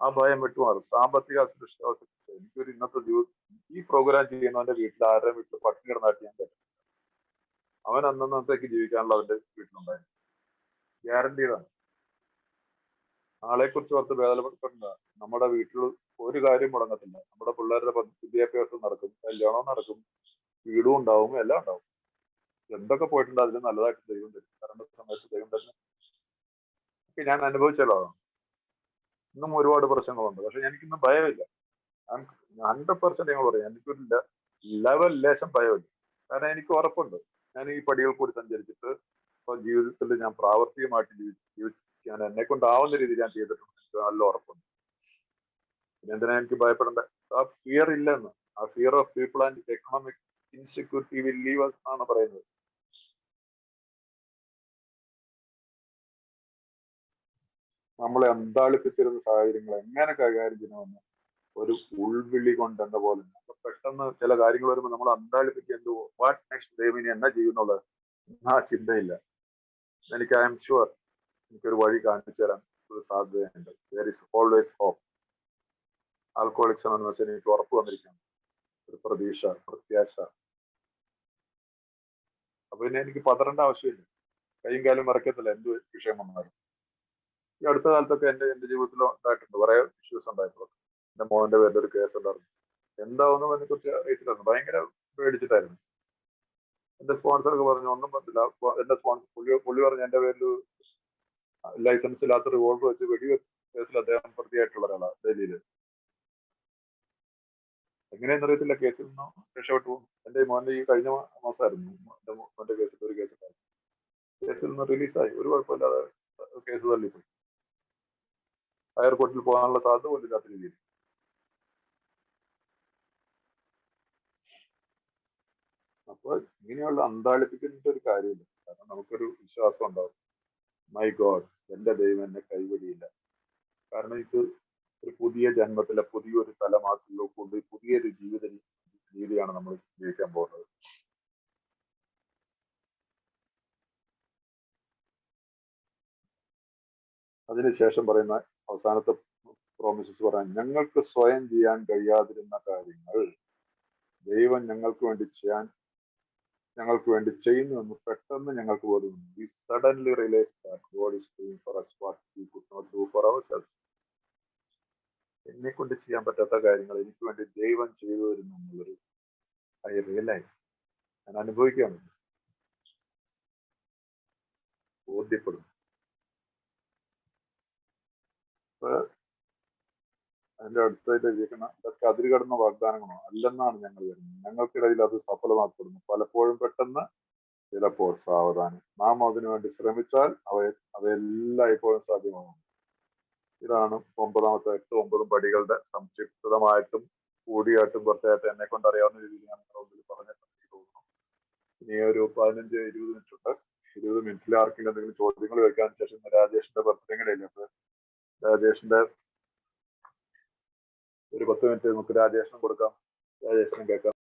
Speaker 1: ആ ഭയം വിട്ടുമാറും. സാമ്പത്തിക അസുരക്ഷിത. എനിക്കൊരു ഇന്നത്തെ ഈ പ്രോഗ്രാം ചെയ്യുന്നവന്റെ വീട്ടിൽ ആരുടെ വീട്ടിൽ പട്ടിണി കിടന്നാട്ടി ഞാൻ പറ്റും. അവൻ അന്നത്തേക്ക് ജീവിക്കാനുള്ള അവന്റെ വീട്ടിലുണ്ടായിരുന്നു. ഗ്യാരണ്ടീഡാണ്. ആളെ കുറിച്ച് ഓർത്ത് വേദനപ്പെട്ടിട്ടുണ്ട്. നമ്മുടെ വീട്ടിൽ ഒരു കാര്യം മുടങ്ങത്തില്ല. നമ്മുടെ പിള്ളേരുടെ വിദ്യാഭ്യാസം നടക്കും, കല്യാണവും നടക്കും, വീടും ഉണ്ടാവും, എല്ലാം ഉണ്ടാവും. എന്തൊക്കെ പോയിട്ടുണ്ട് അതിന് നല്ലതായിട്ട് ദൈവം തരും. കാരണം സമയത്ത് ദൈവം തന്നെ ഞാൻ അനുഭവിച്ചല്ലോ. ഇന്നും ഒരുപാട് പ്രശ്നങ്ങളുണ്ട്. പക്ഷെ എനിക്കിന്നും ഭയമില്ല. 100% ഞങ്ങൾ പറയും, എനിക്കൊരു ലേശം ഭയമില്ല. കാരണം എനിക്ക് ഉറപ്പുണ്ട്, ഞാൻ ഈ പടികൾ കൂടി സഞ്ചരിച്ചിട്ട് ഇപ്പൊ ജീവിതത്തിൽ ഞാൻ പ്രാവർത്തികമായിട്ട് ജീവിക്കാൻ എന്നെ കൊണ്ടാവുന്ന രീതിയിൽ ഞാൻ ചെയ്തിട്ടുണ്ട്. എനിക്ക് നല്ല ഉറപ്പുണ്ട്. പിന്നെ എന്തിനാ എനിക്ക് ഭയപ്പെടേണ്ട? ആ ഫിയർ ഇല്ലെന്ന്. ആ fear of people and economic insecurity will leave us എന്നാണ് പറയുന്നത്. നമ്മളെ അന്താളിപ്പിച്ചിരുന്ന സാഹചര്യങ്ങൾ എങ്ങനെ കൈകാര്യം ചെയ്യണമെന്ന് ഒരു ഉൾവിളി കൊണ്ടെന്ന പോലെ പെട്ടെന്ന് ചില കാര്യങ്ങൾ വരുമ്പോൾ നമ്മൾ അന്താളിപ്പിക്കുക, വാട്ട് നെക്സ്റ്റ്, ദൈവം എന്നാ ചെയ്യുന്നുള്ളത് ആ ചിന്തയില്ല. എനിക്ക് ഐ എം ഷുവർ എനിക്കൊരു വഴി കാണിച്ചു തരാൻ ഒരു സാധ്യതയുണ്ട്. There is always hope. Alcoholics Anonymous എനിക്ക് ഉറപ്പ് വന്നിരിക്കുന്നു. ഒരു പ്രതീക്ഷ, പ്രത്യാശ. അപ്പൊ പിന്നെ എനിക്ക് പതറേണ്ട ആവശ്യമില്ല. കൈയും കാലും മറക്കത്തില്ല എന്ത് വിഷയം വന്നാലും. ഈ അടുത്ത കാലത്തൊക്കെ എന്റെ ജീവിതത്തിൽ ഉണ്ടായിട്ടുണ്ട്, കുറെ ഇഷ്യൂസ് ഉണ്ടായിട്ടുണ്ട്. എന്റെ മോന്റെ പേരിൽ ഒരു കേസ് ഉണ്ടായിരുന്നു. എന്താവുന്നു അതിനെ കുറിച്ച് അറിയത്തില്ലായിരുന്നു. ഭയങ്കര പേടിച്ചിട്ടായിരുന്നു. എന്റെ സ്പോൺസർക്ക് പറഞ്ഞു ഒന്നും പറ്റില്ല. എന്റെ പുള്ളി പറഞ്ഞു എന്റെ പേരിൽ ലൈസൻസ് ഇല്ലാത്ത റിവോൾവർ വെച്ച് കേസിൽ അദ്ദേഹം പ്രതിയായിട്ടുള്ള ഒരാളാണ് ഡൽഹിയില്. എങ്ങനെയെന്നറിയത്തില്ല, കേസിൽ നിന്നും രക്ഷപ്പെട്ടു. എന്റെ മോന്റെ ഈ കഴിഞ്ഞ മാസമായിരുന്നു എന്റെ മോന്റെ കേസിൽ ഒരു കേസ് ഉണ്ടായിരുന്നു. കേസിൽ നിന്ന് റിലീസായി, ഒരു കുഴപ്പമില്ലാതെ കേസ് തള്ളിപ്പോയി. ഹയർ കോർട്ടിൽ പോകാനുള്ള സാധ്യത പോലും ഇല്ലാത്ത രീതിയിൽ. അപ്പൊ ഇങ്ങനെയുള്ള അന്താളിപ്പിക്കുന്ന ഒരു കാര്യമില്ല. കാരണം നമുക്കൊരു വിശ്വാസം ഉണ്ടാവും, മൈ ഗോഡ്, എന്റെ ദൈവം എന്നെ കൈവടിയില്ല. കാരണം ഇത് ഒരു പുതിയ ജന്മത്തിലെ പുതിയൊരു തലമാറ്റിലോ കൊണ്ട് പുതിയൊരു ജീവിത രീതിയാണ് നമ്മൾ ജീവിക്കാൻ പോകുന്നത്. അതിനുശേഷം പറയുന്ന അവസാനത്തെ പ്രോമിസസ് പറയാൻ, ഞങ്ങൾക്ക് സ്വയം ചെയ്യാൻ കഴിയാതിരുന്ന കാര്യങ്ങൾ ദൈവം ഞങ്ങൾക്ക് വേണ്ടി ചെയ്യുന്നുവെന്ന് പെട്ടെന്ന് ഞങ്ങൾക്ക് ബോധ്യമുണ്ട്. We suddenly realized that God is doing for us what we could not do for ourselves. എന്നെ കൊണ്ട് ചെയ്യാൻ പറ്റാത്ത കാര്യങ്ങൾ എനിക്ക് വേണ്ടി ദൈവം ചെയ്തു വരുന്നു എന്നുള്ളൊരു ഐ റിയലൈസ്, ഞാൻ അനുഭവിക്കാൻ ബോധ്യപ്പെടുന്നു. അപ്പൊ അതിന്റെ അടുത്തായിട്ട് എഴുതിയിരിക്കുന്ന ഇതൊക്കെ അതിരുകടന്ന വാഗ്ദാനങ്ങളോ അല്ലെന്നാണ് ഞങ്ങൾ വരുന്നത്. ഞങ്ങൾക്കിടയിൽ അത് സഫലമാക്കപ്പെടുന്നു. പലപ്പോഴും പെട്ടെന്ന് ചിലപ്പോൾ സാവധാനം. നാം അതിനുവേണ്ടി ശ്രമിച്ചാൽ അവയെല്ലാം ഇപ്പോഴും സാധ്യമാകും. ഇതാണ് 9 പടികളുടെ സംക്ഷിപ്തമായിട്ടും കൂടിയായിട്ടും കുറച്ചായിട്ട് എന്നെ കൊണ്ട് അറിയാവുന്ന രീതിയിൽ ഞാൻ നിങ്ങളുടെ മുമ്പിൽ പറഞ്ഞിട്ട് എനിക്ക് തോന്നുന്നു. ഇനി ഒരു 15-20 മിനിറ്റ് ഉണ്ട്. 20 മിനിറ്റിൽ ആർക്കെങ്കിലും എന്തെങ്കിലും ചോദ്യങ്ങൾ വെക്കാൻ ശേഷം രാജേഷിന്റെ ബർത്ത്ഡേ കൂടെ ഇല്ല. രാജേഷിന്റെ ഒരു 10 മിനിറ്റ് നമുക്ക് രാജേഷിനും കൊടുക്കാം, രാജേഷിനും കേൾക്കാം.